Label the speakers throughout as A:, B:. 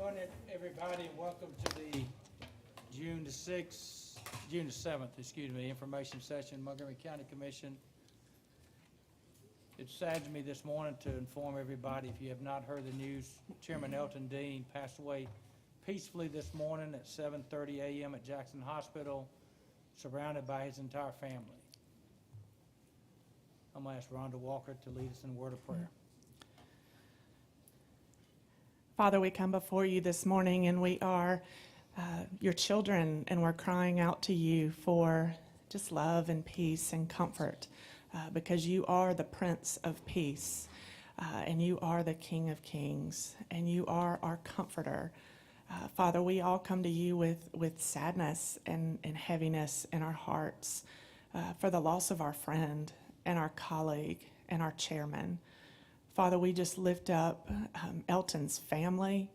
A: morning, everybody, and welcome to the June the 7th, information session, Montgomery County Commission. It saddens me this morning to inform everybody, if you have not heard the news, Chairman Elton N passed away peacefully this morning at 7:30 a.m. at Jackson Hospital, surrounded by his entire family. I'm going to ask Rhonda Walker to lead us in a word of prayer.
B: Father, we come before you this morning, and we are your children, and we're crying out to you for just love and peace and comfort, because you are the Prince of Peace, and you are the King of Kings, and you are our comforter. Father, we all come to you with sadness and heaviness in our hearts for the loss of our friend and our colleague and our chairman. Father, we just lift up Elton's family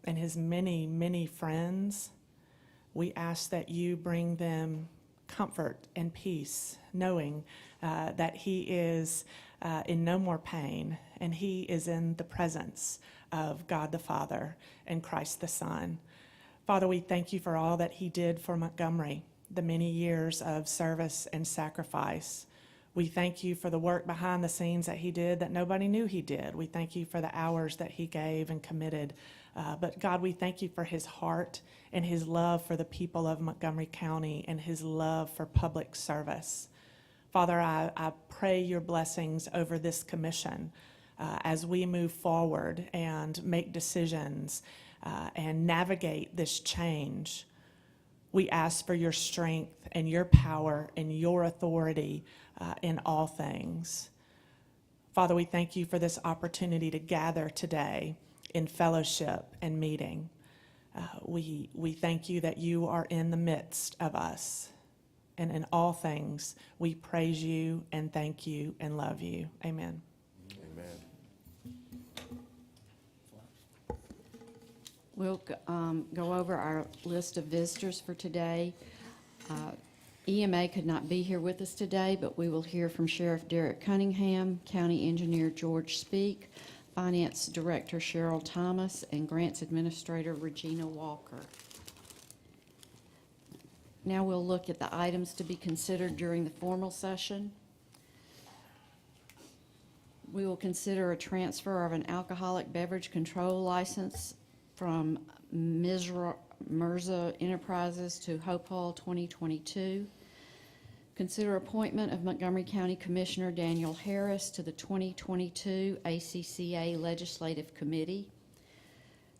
B: and his many, many friends. We ask that you bring them comfort and peace, knowing that he is in no more pain, and he is in the presence of God the Father and Christ the Son. Father, we thank you for all that he did for Montgomery, the many years of service and sacrifice. We thank you for the work behind the scenes that he did that nobody knew he did. We thank you for the hours that he gave and committed. But God, we thank you for his heart and his love for the people of Montgomery County and his love for public service. Father, I pray your blessings over this commission as we move forward and make decisions and navigate this change. We ask for your strength and your power and your authority in all things. Father, we thank you for this opportunity to gather today in fellowship and meeting. We thank you that you are in the midst of us. And in all things, we praise you and thank you and love you. Amen.
C: Amen.
D: We'll go over our list of visitors for today. EMA could not be here with us today, but we will hear from Sheriff Derrick Cunningham, County Engineer George Speak, Finance Director Cheryl Thomas, and Grants Administrator Regina Walker. Now we'll look at the items to be considered during the formal session. We will consider a transfer of an alcoholic beverage control license from Mirza Enterprises to Hopewell 2022. Consider appointment of Montgomery County Commissioner Daniel Harris to the 2022 ACCA Legislative Committee.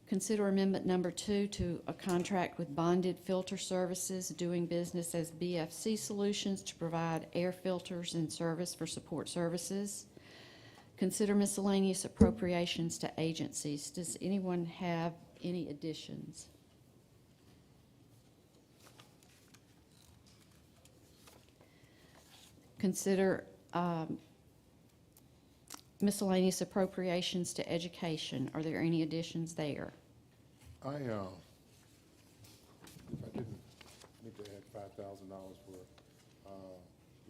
D: Consider amendment number 2 to a contract with Bonded Filter Services doing business as BFC Solutions to provide air filters and service for support services. Consider miscellaneous appropriations to agencies. Does anyone have any additions? Consider miscellaneous appropriations to education. Are there any additions there?
C: I didn't need to add $5,000 for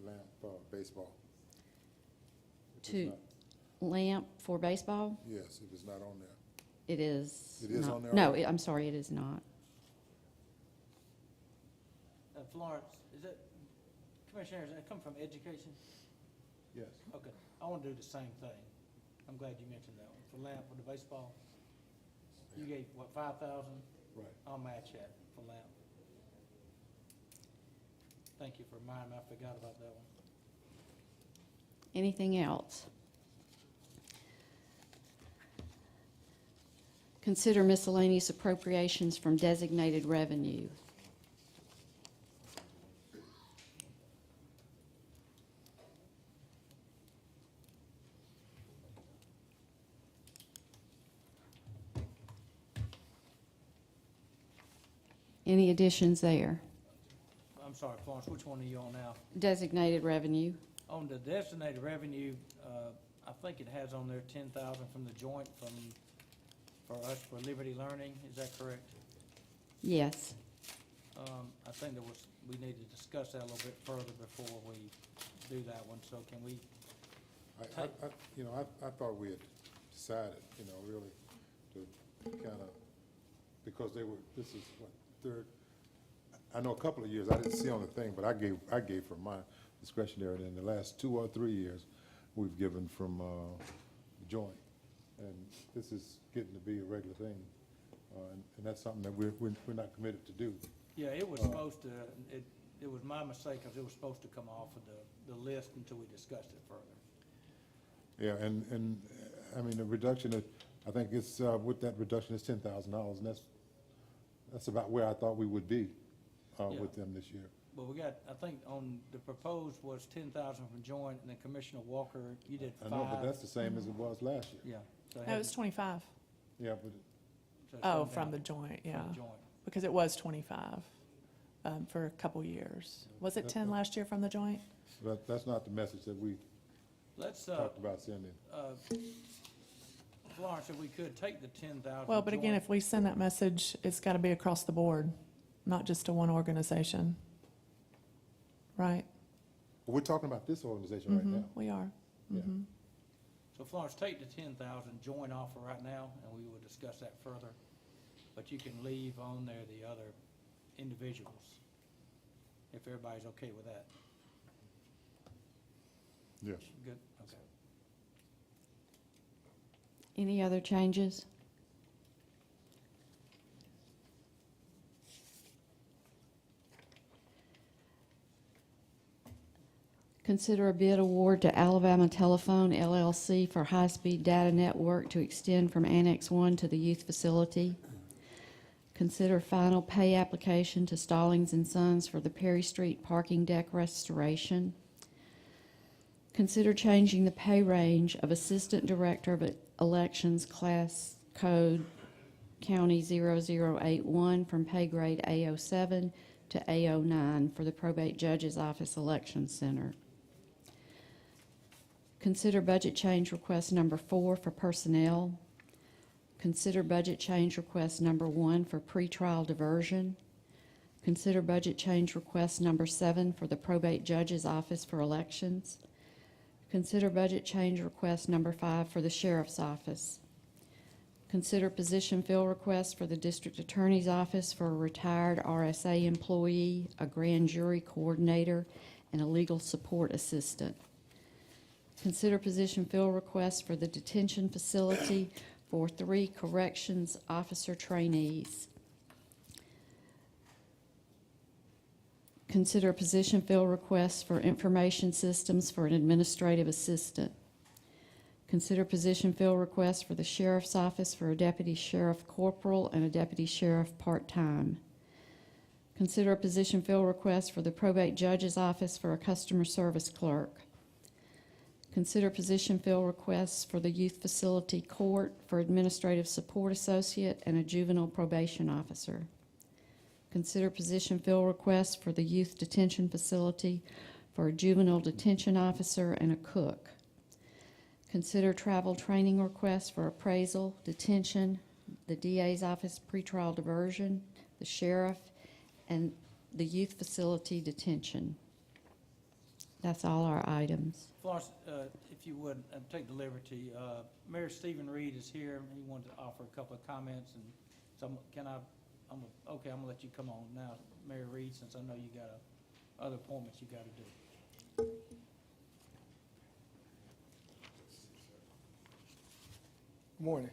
C: lamp baseball.
D: To lamp for baseball?
C: Yes, it was not on there.
D: It is.
C: It is
D: not.
C: on there
D: No,
C: already?
D: I'm sorry, it is not.
A: Florence, is that, Commissioner, does that come from education?
C: Yes.
A: Okay, I want to do the same thing. I'm glad you mentioned that one. For lamp, for the baseball, you gave, what, 5,000?
C: Right.
A: I'll match that for lamp. Thank you for reminding me, I forgot about that one.
D: Anything else? Consider miscellaneous appropriations from designated revenue. Any additions there?
A: I'm sorry, Florence, which one are you on now?
D: Designated revenue.
A: On the designated revenue, I think it has on there 10,000 from the joint for us for Liberty Learning. Is that correct?
D: Yes.
A: I think we need to discuss that a little bit further before we do that one. So can we?
C: I thought we had decided, really, to kind of because this is what, third, I know a couple of years, I didn't see on the thing, but I gave from my discretionary, and in the last 2 or 3 years, we've given from the joint. And this is getting to be a regular thing, and that's something that we're not committed to do.
A: Yeah, it was supposed to, it was my mistake, because it was supposed to come off of the list until we discussed it further.
C: Yeah, and I mean, the reduction, I think it's, with that reduction, it's $10,000, and that's about where I thought we would be with them this year.
A: But we got, I think on the proposed was 10,000 from joint, and then Commissioner Walker, you did 5.
C: I know, but that's the same as it was last year.
A: Yeah. So
B: No, it was 25.
C: Yeah, but
A: so it's
B: Oh,
A: come
B: from
A: down
B: the joint,
A: from
B: yeah.
A: the joint.
B: Because it was 25 for a couple years. Was it 10 last year from the joint?
C: but that's not the message that we
A: Let's,
C: talked about sending.
A: Florence, if we could take the 10,000.
B: Well, but again,
A: joint-
B: if we send that message, it's got to be across the board, not just to one organization. Right?
C: We're talking about this organization right
B: Mhm,
C: now.
B: we are.
C: Yeah.
B: Mhm.
A: So Florence, take the 10,000 joint offer right now, and we will discuss that further. But you can leave on there the other individuals, if everybody's okay with that.
C: Yes.
A: Good, okay.
D: Any other changes? Consider a bid award to Alabama Telephone LLC for high-speed data network to extend from Annex 1 to the youth facility. Consider final pay application to Stallings and Sons for the Perry Street parking deck restoration. Consider changing the pay range of Assistant Director of Elections Class Code County 0081 from pay grade A07 to A09 for the Probate Judge's Office Election Center. Consider budget change request number 4 for personnel. Consider budget change request number 1 for pretrial diversion. Consider budget change request number 7 for the Probate Judge's Office for Elections. Consider budget change request number 5 for the Sheriff's Office. Consider position fill request for the District Attorney's Office for a retired RSA employee, a grand jury coordinator, and a legal support assistant. Consider position fill request for the detention facility for 3 corrections officer trainees. Consider position fill requests for information systems for an administrative assistant. Consider position fill requests for the Sheriff's Office for a Deputy Sheriff Corporal and a Deputy Sheriff part-time. Consider a position fill request for the Probate Judge's Office for a Customer Service Clerk. Consider position fill requests for the Youth Facility Court for Administrative Support Associate and a Juvenile Probation Officer. Consider position fill requests for the Youth Detention Facility for a Juvenile Detention Officer and a cook. Consider travel training requests for appraisal, detention, the DA's office pretrial diversion, the sheriff, and the youth facility detention. That's all our items.
A: Florence, if you would, take the liberty, Mayor Steven Reed is here. He wanted to offer a couple of comments, and so I'm gonna let you come on now, Mayor Reed, since I know you got other appointments you gotta do.
E: Morning.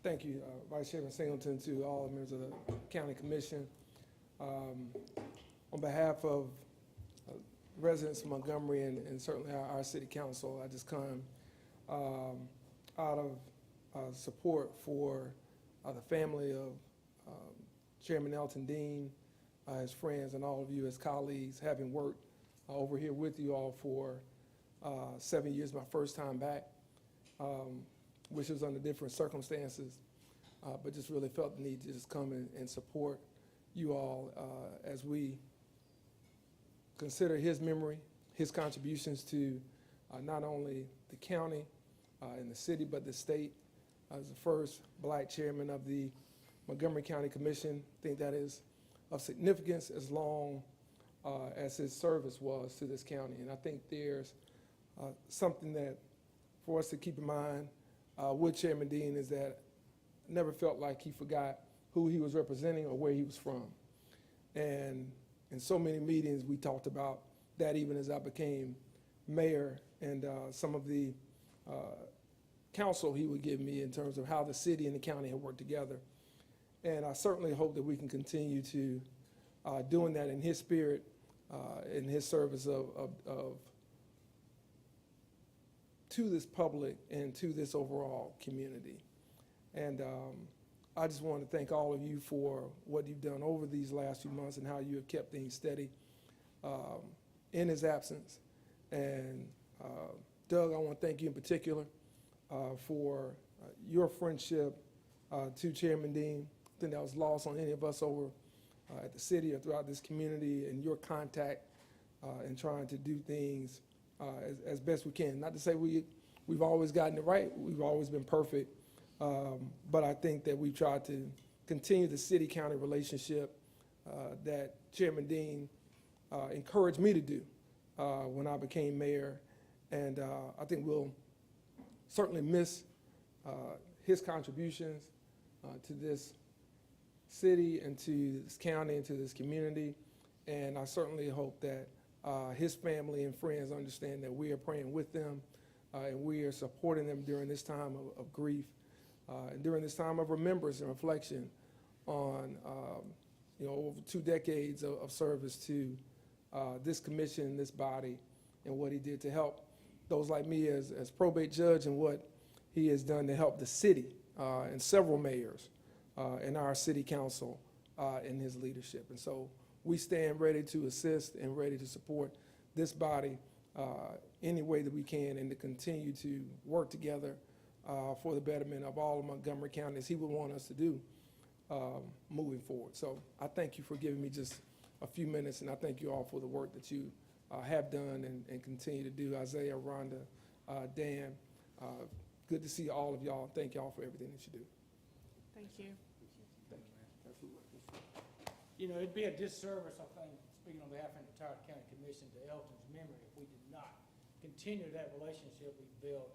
E: Thank you, Vice Chairman Singleton, to all members of the County Commission. On behalf of residents of Montgomery and certainly our City Council, I just come out of support for the family of Chairman Elton N, his friends, and all of you as colleagues, having worked over here with you all for 7 years, my first time back, which was under different circumstances, but just really felt the need to just come and support you all as we consider his memory, his contributions to not only the county and the city, but the state. As the first black chairman of the Montgomery County Commission, I think that is of significance as long as his service was to this county. And I think there's something that for us to keep in mind with Chairman Dean is that never felt like he forgot who he was representing or where he was from. And in so many meetings, we talked about that even as I became mayor, and some of the counsel he would give me in terms of how the city and the county had worked together. And I certainly hope that we can continue to doing that in his spirit, in his service to this public and to this overall community. And I just want to thank all of you for what you've done over these last few months and how you have kept things steady in his absence. And Doug, I want to thank you in particular for your friendship to Chairman Dean. I think that was lost on any of us over at the city or throughout this community, and your contact and trying to do things as best we can. Not to say we've always gotten it right, we've always been perfect, but I think that we've tried to continue the city-county relationship that Chairman Dean encouraged me to do when I became mayor, and I think we'll certainly miss his contributions to this city and to this county and to this community, and I certainly hope that his family and friends understand that we are praying with them and we are supporting them during this time of grief and during this time of remembrance and reflection on over 2 decades of service to this commission, this body, and what he did to help those like me as probate judge, and what he has done to help the city and several mayors and our city council in his leadership. And so we stand ready to assist and ready to support this body any way that we can, and to continue to work together for the betterment of all of Montgomery County as he would want us to do moving forward. So I thank you for giving me just a few minutes, and I thank you all for the work that you have done and continue to do. Isaiah, Rhonda, Dan, good to see all of y'all. Thank y'all for everything that you do.
B: Thank you.
E: Thank you.
A: You know, it'd be a disservice, I think, speaking on behalf of the entire county commission, to Elton's memory if we did not continue that relationship we built,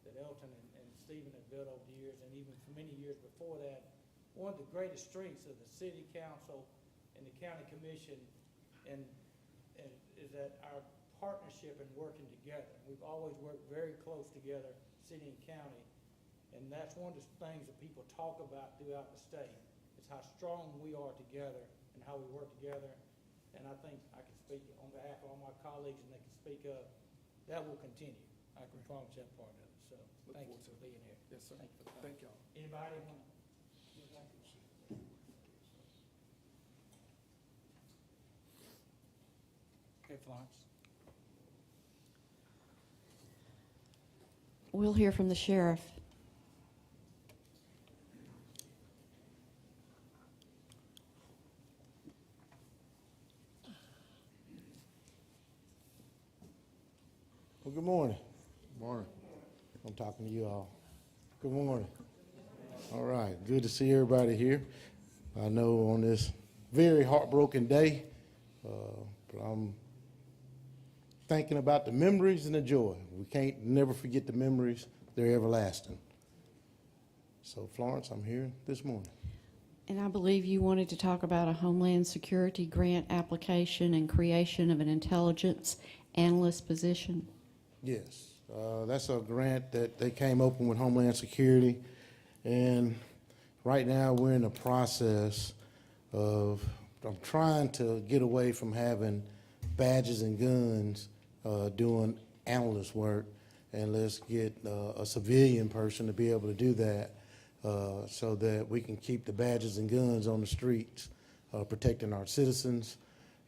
A: that Elton and Steven have built over the years, and even for many years before that. One of the greatest strengths of the city council and the county commission and is that our partnership and working together. We've always worked very close together, city and county, and that's one of the things that people talk about throughout the state, is how strong we are together and how we work together. And I think I can speak on behalf of all my colleagues, and they can speak up. That will continue. I can promise that part of it. So thank you for being here.
E: Yes, sir.
A: Thank you for the
E: Thank y'all.
A: Anybody? Okay, Florence.
D: We'll hear from the sheriff.
F: Well, good morning.
C: Morning.
F: I'm talking to you all. Good morning. All right, good to see everybody here. I know on this very heartbroken day, but I'm thinking about the memories and the joy. We can't never forget the memories. They're everlasting. So, Florence, I'm here this morning.
D: And I believe you wanted to talk about a Homeland Security grant application and creation of an intelligence analyst position.
F: Yes, that's a grant that they came open with Homeland Security, and right now we're in the process of, I'm trying to get away from having badges and guns doing analyst work, and let's get a civilian person to be able to do that so that we can keep the badges and guns on the streets, protecting our citizens.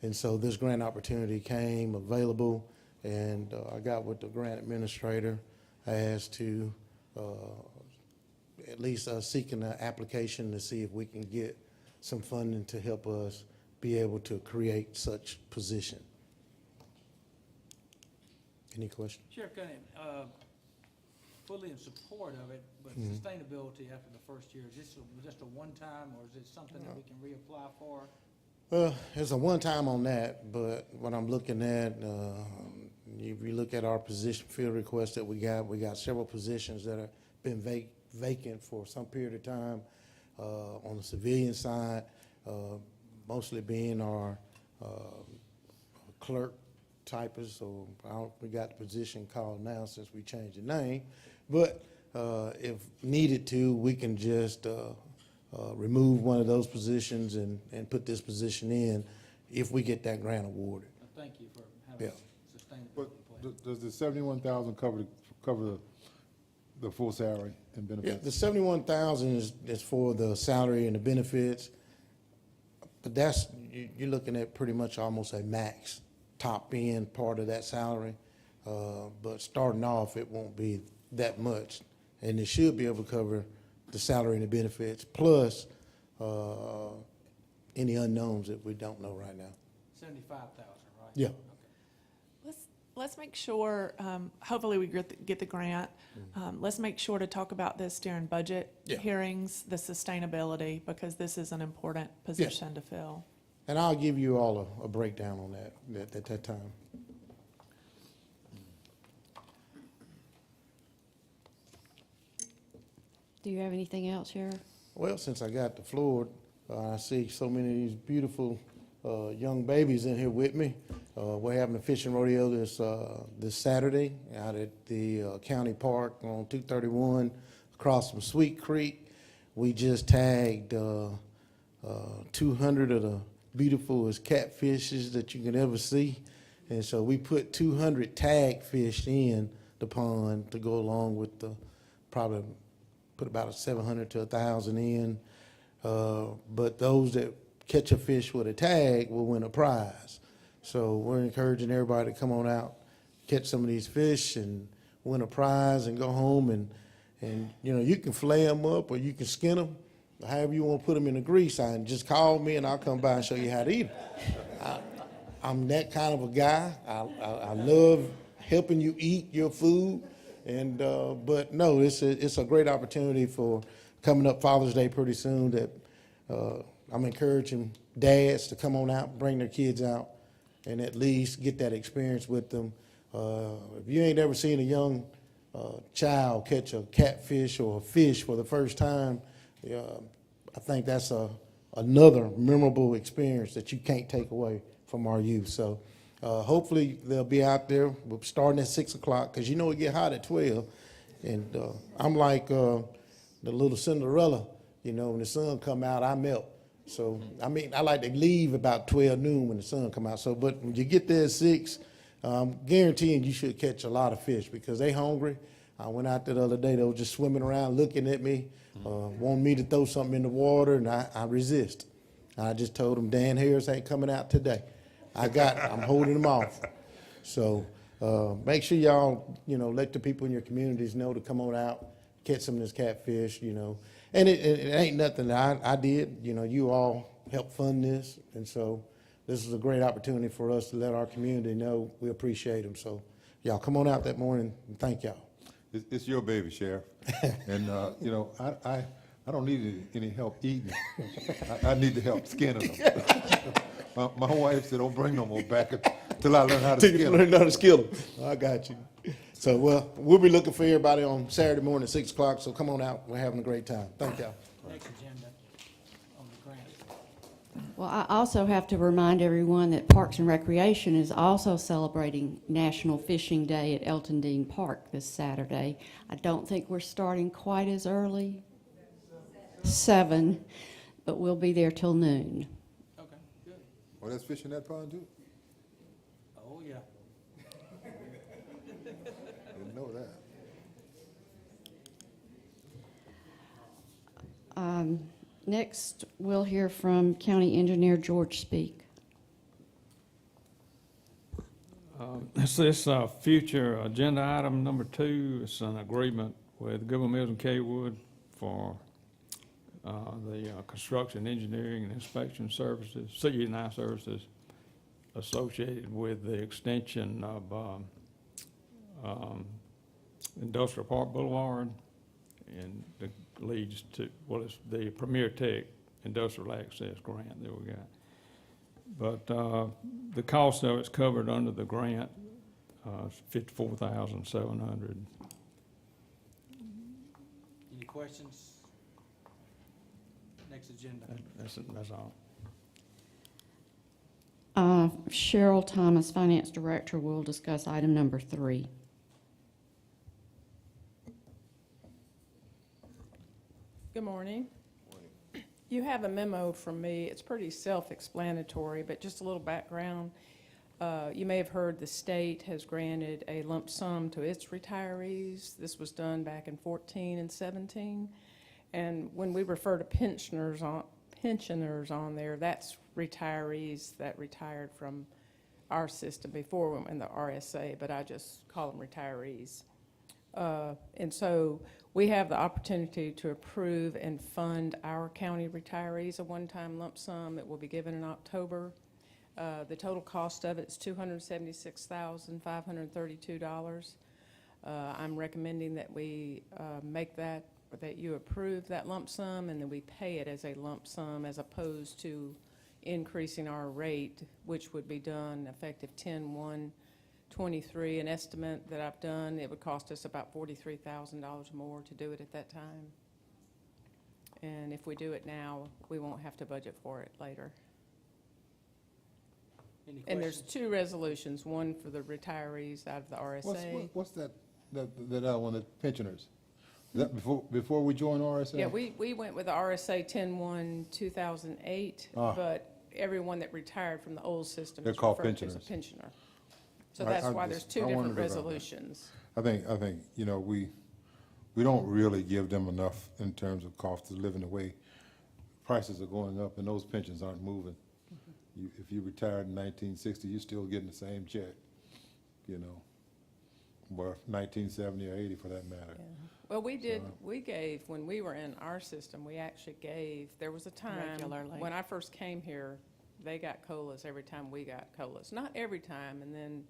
F: And so this grant opportunity came available, and I got with the grant administrator as to at least seeking an application to see if we can get some funding to help us be able to create such position. Any questions?
A: Sheriff Cunningham, fully in support of it, but sustainability after the first year, is this just a one-time, or is it something that we can reapply for?
F: It's a one-time on that, but what I'm looking at, if you look at our position field requests that we got several positions that have been vacant for some period of time on the civilian side, mostly being our clerk typist, or we got the position called now since we changed the name. But if needed to, we can just remove one of those positions and put this position in if we get that grant awarded.
A: Thank you for having
F: Yeah.
A: a sustainability
C: But
A: plan.
C: does the 71,000 cover the full salary and
F: Yeah,
C: benefits?
F: the 71,000 is for the salary and the benefits, but that's, you're looking at pretty much almost a max top end part of that salary. But starting off, it won't be that much, and it should be able to cover the salary and the benefits, plus any unknowns that we don't know right now.
A: 75,000, right?
F: Yeah.
B: Let's make sure, hopefully we get the grant. Let's make sure to talk about this during budget
F: Yeah.
B: hearings, the sustainability, because this is an important position to fill.
F: And I'll give you all a breakdown on that at that time.
D: Do you have anything else, Sheriff?
F: Well, since I got the floor, I see so many of these beautiful young babies in here with me. We're having a fishing rodeo this Saturday out at the county park on 231 across from Sweet Creek. We just tagged 200 of the beautifulest catfishes that you can ever see. And so we put 200 tag fish in the pond to go along with the probably put about 700 to 1,000 in. But those that catch a fish with a tag will win a prize. So we're encouraging everybody to come on out, catch some of these fish and win a prize and go home and you know, you can fillet them up or you can skin them, however you want to put them in the grease. Just call me and I'll come by and show you how to eat them. I'm that kind of a guy. I love helping you eat your food. And but no, it's a great opportunity for coming up Father's Day pretty soon that I'm encouraging dads to come on out, bring their kids out, and at least get that experience with them. If you ain't ever seen a young child catch a catfish or a fish for the first time, I think that's another memorable experience that you can't take away from our youth. So hopefully they'll be out there. We're starting at 6 o'clock because you know it get hot at 12. And I'm like the little Cinderella, you know, when the sun come out, I melt. So, I mean, I like to leave about 12 noon when the sun come out. So, but when you get there at 6, guaranteeing you should catch a lot of fish because they hungry. I went out there the other day, they were just swimming around looking at me, wanting me to throw something in the water, and I resist. I just told them, Dan Harris ain't coming out today. I'm holding them off. So make sure y'all, you know, let the people in your communities know to come on out, catch some of this catfish, you know. And it ain't nothing that I did. You know, you all helped fund this. And so this is a great opportunity for us to let our community know we appreciate them. So y'all come on out that morning and thank y'all.
C: It's your baby, Sheriff. And, you know, I don't need any help eating it. I need the help skinning them. My wife said, don't bring no more back until I learn how to
F: Till
C: skin
F: you
C: them.
F: learn how to skill them. I got you. So, well, we'll be looking for everybody on Saturday morning at 6 o'clock. So come on out. We're having a great time. Thank y'all.
A: Next agenda on the grant.
D: Well, I also have to remind everyone that Parks and Recreation is also celebrating National Fishing Day at Elton Dean Park this Saturday. I don't think we're starting quite as early, 7, but we'll be there till noon.
A: Okay, good.
C: Oh, that's fish in that pond too?
A: Oh, yeah.
C: Didn't know that.
D: Next, we'll hear from County Engineer George Speak.
G: This future agenda item number 2 is an agreement with Goodwin Mills and Kaywood for the construction, engineering, and inspection services, CE&I services associated with the extension of Industrial Park Boulevard and the leads to, well, it's the Premier Tech Industrial Access Grant that we got. But the cost of it's covered under the grant, $54,700.
A: Any questions? Next agenda.
G: That's all.
D: Cheryl Thomas, Finance Director, will discuss item number 3.
H: Good morning. You have a memo from me. It's pretty self-explanatory, but just a little background. You may have heard the state has granted a lump sum to its retirees. This was done back in 14 and 17. And when we refer to pensioners on there, that's retirees that retired from our system before we went in the RSA, but I just call them retirees. And so we have the opportunity to approve and fund our county retirees a one-time lump sum. It will be given in October. The total cost of it is $276,532. I'm recommending that we that you approve that lump sum and then we pay it as a lump sum as opposed to increasing our rate, which would be done effective 10/1/23. An estimate that I've done, it would cost us about $43,000 more to do it at that time. And if we do it now, we won't have to budget for it later.
A: Any
H: And there's
A: questions?
H: 2 resolutions, one for the retirees out of the RSA.
C: What's that other one, the pensioners? Is that before we joined RSA?
H: Yeah, we went with the RSA 10/1/2008,
C: Ah.
H: but everyone that retired from the old system
C: They're
H: is
C: called
H: referred to as a
C: pensioners.
H: pensioner. So
C: I-
H: that's
C: I
H: why
C: just-
H: there's 2
C: I
H: different
C: wondered about that.
H: resolutions.
C: I think, we don't really give them enough in terms of cost of living. The way prices are going up and those pensions aren't moving. If you retired in 1960, you're still getting the same check, or 1970 or 80 for that matter.
H: Yeah. Well, we gave, when we were in our system, we actually gave, there was a time,
B: Regularly.
H: when I first came here, they got COLAs every time we got COLAs. Not every time, and then,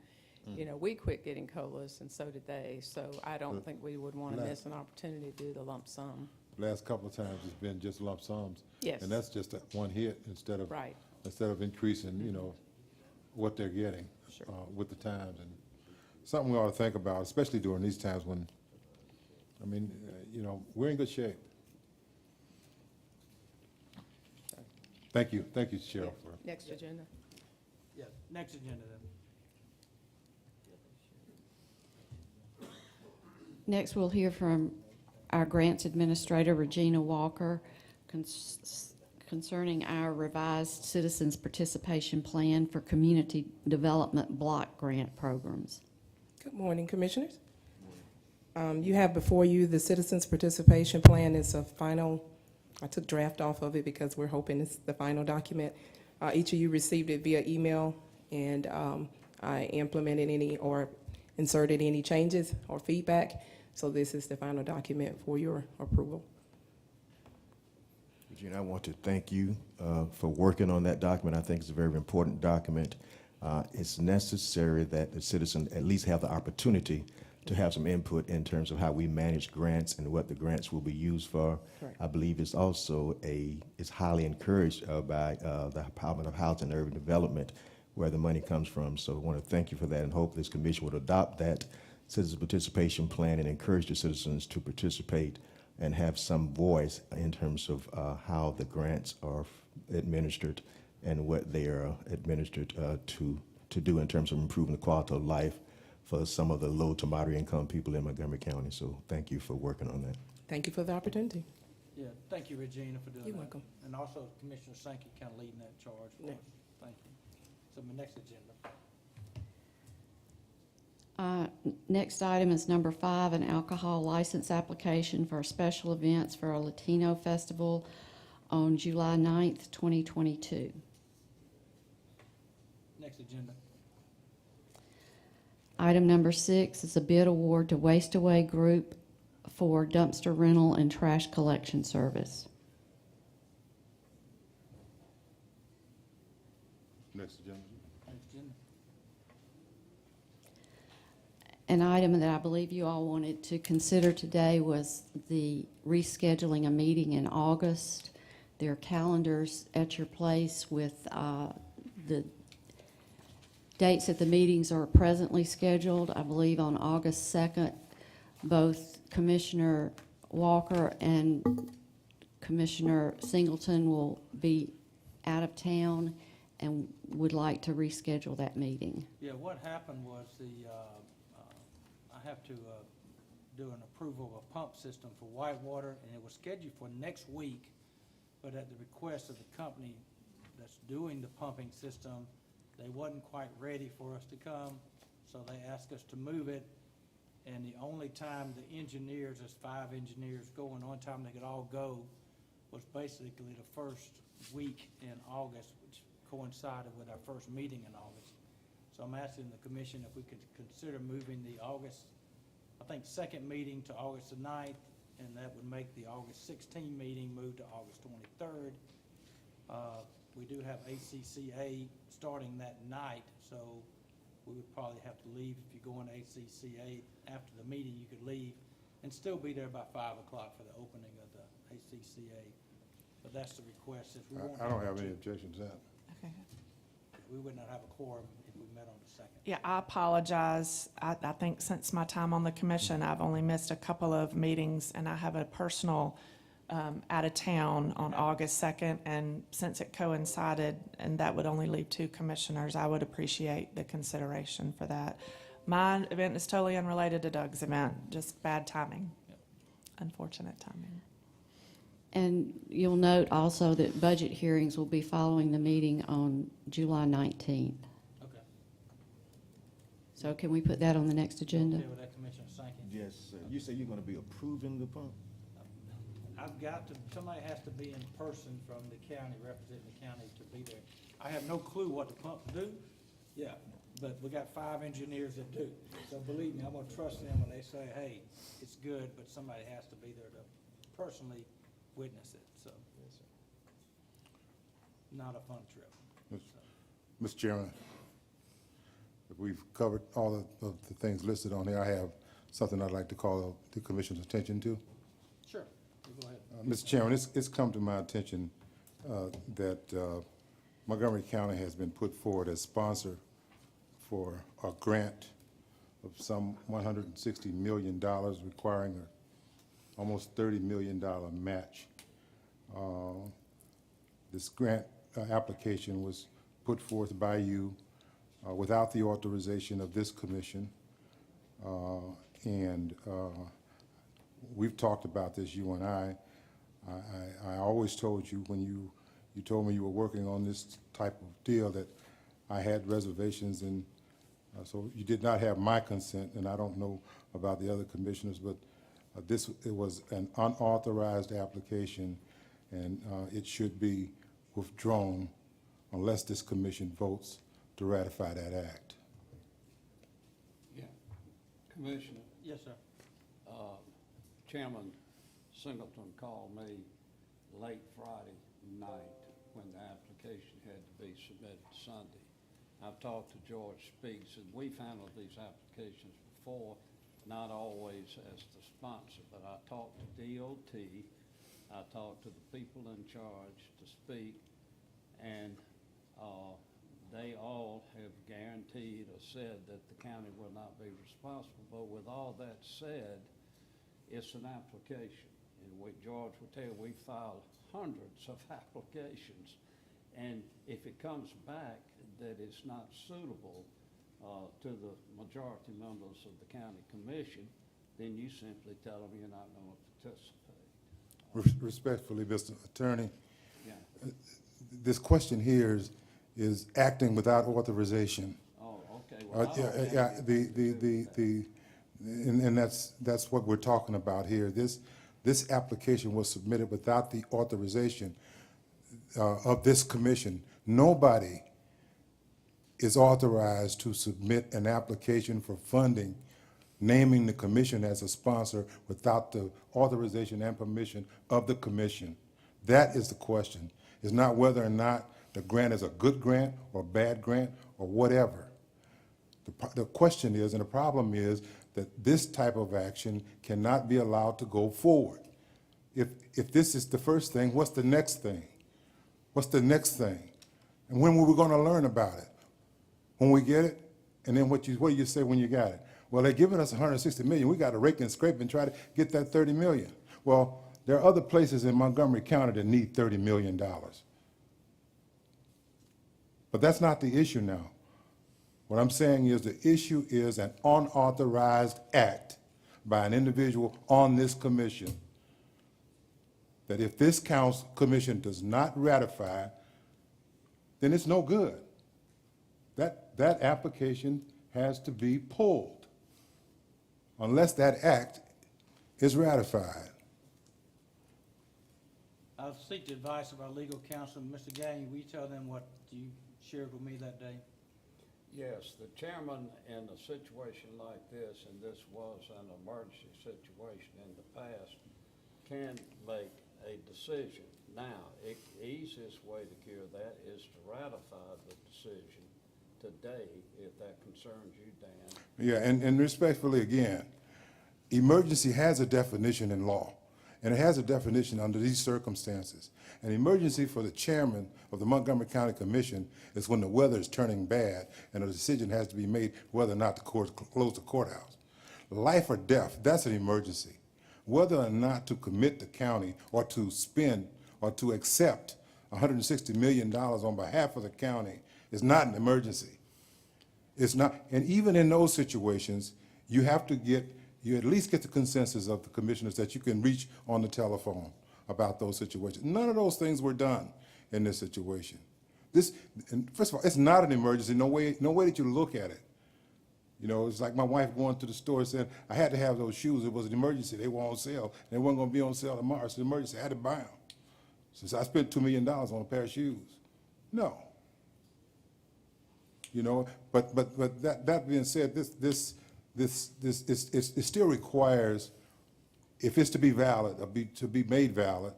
H: we quit getting COLAs, and so did they. So I don't think we would want to
C: Last-
H: miss an opportunity to do the lump sum.
C: Last couple of times, it's been just lump sums.
H: Yes.
C: And that's just that one hit instead of
H: Right.
C: increasing, what they're getting
H: Sure.
C: with the times. And something we ought to think about, especially during these times when, we're in good shape. Thank you, Cheryl, for.
H: Next agenda.
A: Yeah, next agenda then.
D: Next, we'll hear from our Grants Administrator, Regina Walker, concerning our revised Citizens Participation Plan for Community Development Block Grant Programs.
I: Good morning, Commissioners. You have before you the Citizens Participation Plan. It's a final, I took draft off of it because we're hoping it's the final document. Each of you received it via email, and I implemented any or inserted any changes or feedback. So this is the final document for your approval.
J: Regina, I want to thank you for working on that document. I think it's a very important document. It's necessary that the citizen at least have the opportunity to have some input in terms of how we manage grants and what the grants will be used for.
I: Correct.
J: I believe it's also it's highly encouraged by the Department of Housing and Urban Development where the money comes from. So I want to thank you for that and hope this commission would adopt that citizen participation plan and encourage the citizens to participate and have some voice in terms of how the grants are administered and what they are administered to do in terms of improving the quality of life for some of the low to moderate income people in Montgomery County. So thank you for working on that.
I: Thank you for the opportunity.
A: Yeah, thank you, Regina, for doing that.
I: You're welcome.
A: And also Commissioner Sankey kind of leading that charge for
I: Yeah.
A: us. Thank you. So my next agenda.
D: Next item is number 5, an alcohol license application for special events for a Latino festival on July 9th, 2022.
A: Next agenda.
D: Item number 6 is a bid award to Waste Away Group for dumpster rental and trash collection service.
C: Next agenda.
A: Next agenda.
D: An item that I believe you all wanted to consider today was the rescheduling a meeting in August. There are calendars at your place with the dates that the meetings are presently scheduled. I believe on August 2nd, both Commissioner Walker and Commissioner Singleton will be out of town and would like to reschedule that meeting.
A: Yeah, what happened was I have to do an approval of a pump system for Whitewater, and it was scheduled for next week, but at the request of the company that's doing the pumping system, they wasn't quite ready for us to come, so they asked us to move it. And the only time the engineers, there's 5 engineers going, the only time they could all go was basically the first week in August, which coincided with our first meeting in August. So I'm asking the commission if we could consider moving the August, I think, second meeting to August the 9th, and that would make the August 16 meeting move to August 23rd. We do have ACCA starting that night, so we would probably have to leave. If you go on ACCA after the meeting, you could leave and still be there by 5 o'clock for the opening of the ACCA. But that's the request. If we won't
C: I don't have any objections to that.
B: Okay.
A: We would not have a quorum if we met on the second.
B: Yeah, I apologize. I think since my time on the commission, I've only missed a couple of meetings, and I have a personal out of town on August 2nd, and since it coincided, and that would only leave 2 commissioners, I would appreciate the consideration for that. My event is totally unrelated to Doug's event, just bad timing, unfortunate timing.
D: And you'll note also that budget hearings will be following the meeting on July 19th.
A: Okay.
D: So can we put that on the next agenda?
A: Okay with that, Commissioner Sankey?
J: Yes, sir. You say you're going to be approving the pump?
A: I've got to, somebody has to be in person from the county, representing the county to be there. I have no clue what the pumps do, yeah, but we got 5 engineers that do. So believe me, I'm gonna trust them when they say, hey, it's good, but somebody has to be there to personally witness it, so. Not a fun trip.
C: Mr. Chairman, if we've covered all of the things listed on here, I have something I'd like to call the commission's attention to.
A: Sure, you go ahead.
C: Mr. Chairman, it's come to my attention that Montgomery County has been put forward as sponsor for a grant of some $160 million, requiring a almost $30 million match. This grant application was put forth by you without the authorization of this commission, and we've talked about this, you and I always told you when you told me you were working on this type of deal that I had reservations, and so you did not have my consent, and I don't know about the other commissioners, but it was an unauthorized application, and it should be withdrawn unless this commission votes to ratify that act.
K: Yeah, Commissioner,
A: Yes, sir.
K: Chairman Singleton called me late Friday night when the application had to be submitted Sunday. I've talked to George Speaks, and we've handled these applications before, not always as the sponsor, but I talked to DOT, I talked to the people in charge to speak, and they all have guaranteed or said that the county will not be responsible. But with all that said, it's an application. And George will tell you, we filed hundreds of applications. And if it comes back that it's not suitable to the majority members of the county commission, then you simply tell them you're not going to participate.
C: Respectfully, Mr. Attorney,
K: Yeah.
C: this question here is acting without authorization.
K: Oh, okay. Well, I don't
C: Yeah,
K: think
C: and that's what we're talking about here. This application was submitted without the authorization of this commission. Nobody is authorized to submit an application for funding naming the commission as a sponsor without the authorization and permission of the commission. That is the question. It's not whether or not the grant is a good grant or bad grant or whatever. The question is, and the problem is, that this type of action cannot be allowed to go forward. If this is the first thing, what's the next thing? What's the next thing? And when were we going to learn about it? When we get it? And then what do you say when you got it? Well, they're giving us $160 million. We got to rake and scrape and try to get that $30 million. Well, there are other places in Montgomery County that need $30 million. But that's not the issue now. What I'm saying is the issue is an unauthorized act by an individual on this commission that if this commission does not ratify, then it's no good. That application has to be pulled unless that act is ratified.
A: I'll seek the advice of our legal counsel. Mr. Gagne, will you tell them what you shared with me that day?
K: Yes, the chairman in a situation like this, and this was an emergency situation in the past, can make a decision. Now, the easiest way to cure that is to ratify the decision today, if that concerns you, Dan.
C: Yeah, and respectfully again, emergency has a definition in law, and it has a definition under these circumstances. An emergency for the chairman of the Montgomery County Commission is when the weather is turning bad and a decision has to be made whether or not to close the courthouse. Life or death, that's an emergency. Whether or not to commit the county or to spend or to accept $160 million on behalf of the county is not an emergency. It's not, and even in those situations, you have to you at least get the consensus of the commissioners that you can reach on the telephone about those situations. None of those things were done in this situation. And first of all, it's not an emergency, no way that you look at it. You know, it's like my wife going to the store and said, I had to have those shoes. It was an emergency. They were on sale. They weren't going to be on sale tomorrow. It's an emergency. I had to buy them. Since I spent $2 million on a pair of shoes. No. You know, but that being said, it still requires, if it's to be valid, or to be made valid,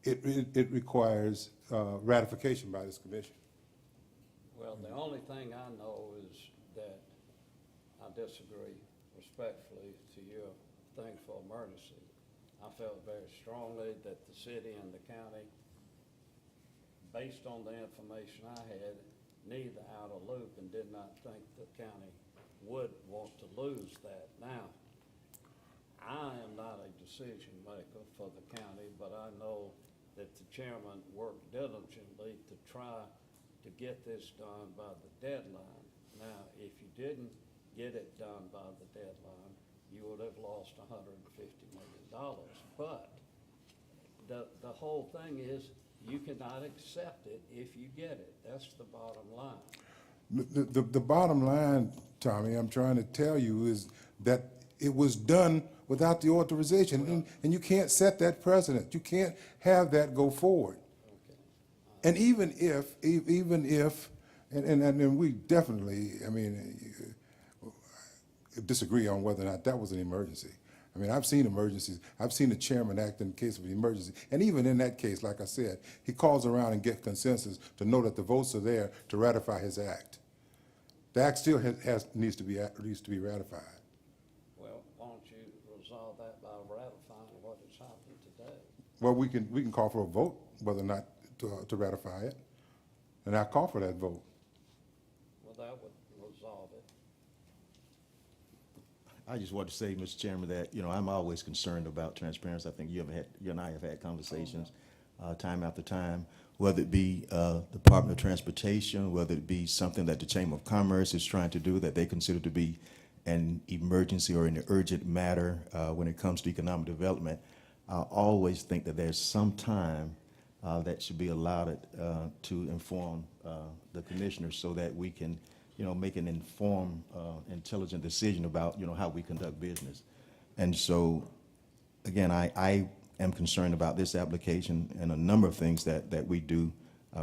C: it requires ratification by this commission.
K: Well, the only thing I know is that I disagree respectfully to your thing for emergency. I felt very strongly that the city and the county, based on the information I had, neither out of loop and did not think the county would want to lose that. Now, I am not a decision maker for the county, but I know that the chairman worked diligently to try to get this done by the deadline. Now, if you didn't get it done by the deadline, you would have lost $150 million. But the whole thing is, you cannot accept it if you get it. That's the bottom line.
C: The bottom line, Tommy, I'm trying to tell you is that it was done without the authorization, and you can't set that precedent. You can't have that go forward.
K: Okay.
C: And even if, and we definitely, I mean, disagree on whether or not that was an emergency. I mean, I've seen emergencies. I've seen the chairman act in the case of an emergency. And even in that case, like I said, he calls around and gets consensus to know that the votes are there to ratify his act. The act still needs to be ratified.
K: Well, why don't you resolve that by ratifying what has happened today?
C: Well, we can call for a vote whether or not to ratify it. And I call for that vote.
K: Well, that would resolve it.
J: I just want to say, Mr. Chairman, that, you know, I'm always concerned about transparency. I think you and I have had conversations time after time, whether it be Department of Transportation, whether it be something that the Chamber of Commerce is trying to do that they consider to be an emergency or an urgent matter when it comes to economic development. I always think that there's some time that should be allowed to inform the commissioners so that we can, you know, make an informed, intelligent decision about, you know, how we conduct business. And so, again, I am concerned about this application and a number of things that we do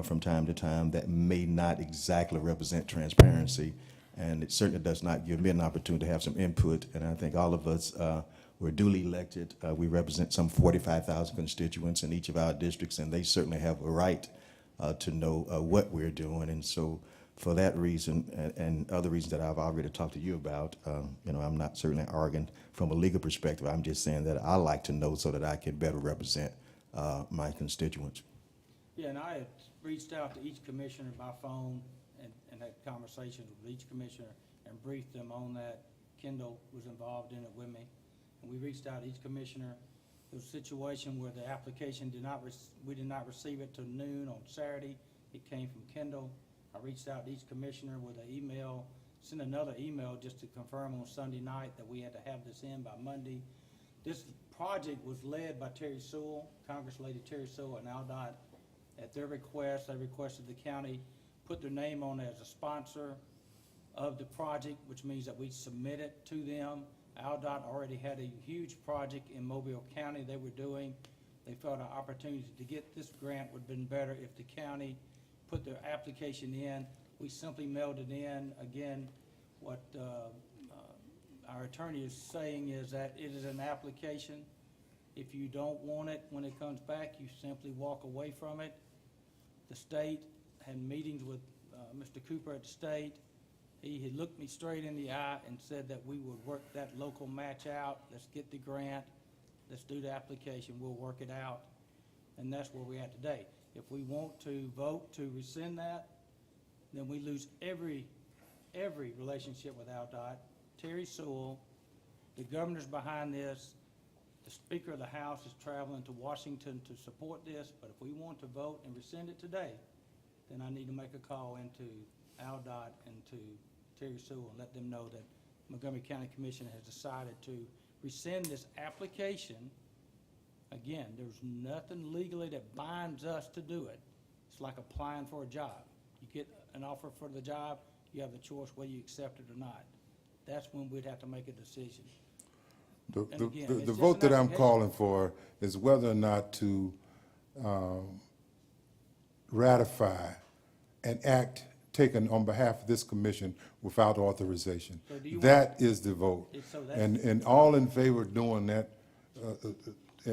J: from time to time that may not exactly represent transparency. And it certainly does not give me an opportunity to have some input. And I think all of us were duly elected. We represent some 45,000 constituents in each of our districts, and they certainly have a right to know what we're doing. And so, for that reason and other reasons that I've already talked to you about, you know, I'm not certainly arguing from a legal perspective. I'm just saying that I like to know so that I can better represent my constituents.
A: Yeah, and I had reached out to each commissioner by phone and had conversations with each commissioner and briefed them on that. Kendall was involved in it with me. And we reached out to each commissioner There was a situation where the application we did not receive it till noon on Saturday. It came from Kendall. I reached out to each commissioner with an email, sent another email just to confirm on Sunday night that we had to have this in by Monday. This project was led by Terry Sewell, Congress Lady Terry Sewell and AlDOT. At their request, they requested the county put their name on as a sponsor of the project, which means that we submit it to them. AlDOT already had a huge project in Mobile County they were doing. They felt an opportunity to get this grant would have been better if the county put their application in. We simply mailed it in. Again, what our attorney is saying is that it is an application. If you don't want it when it comes back, you simply walk away from it. The state had meetings with Mr. Cooper at the state. He had looked me straight in the eye and said that we would work that local match out. Let's get the grant. Let's do the application. We'll work it out. And that's where we're at today. If we want to vote to rescind that, then we lose every relationship with AlDOT. Terry Sewell, the governor's behind this. The Speaker of the House is traveling to Washington to support this. But if we want to vote and rescind it today, then I need to make a call into AlDOT and to Terry Sewell and let them know that Montgomery County Commission has decided to rescind this application. Again, there's nothing legally that binds us to do it. It's like applying for a job. You get an offer for the job, you have the choice whether you accept it or not. That's when we'd have to make a decision. And again, it's
C: The
A: just
C: vote
A: an
C: that I'm
A: application.
C: calling for is whether or not to ratify an act taken on behalf of this commission without authorization.
A: So do you
C: That is the vote.
A: So that's-
C: And all in favor of doing that,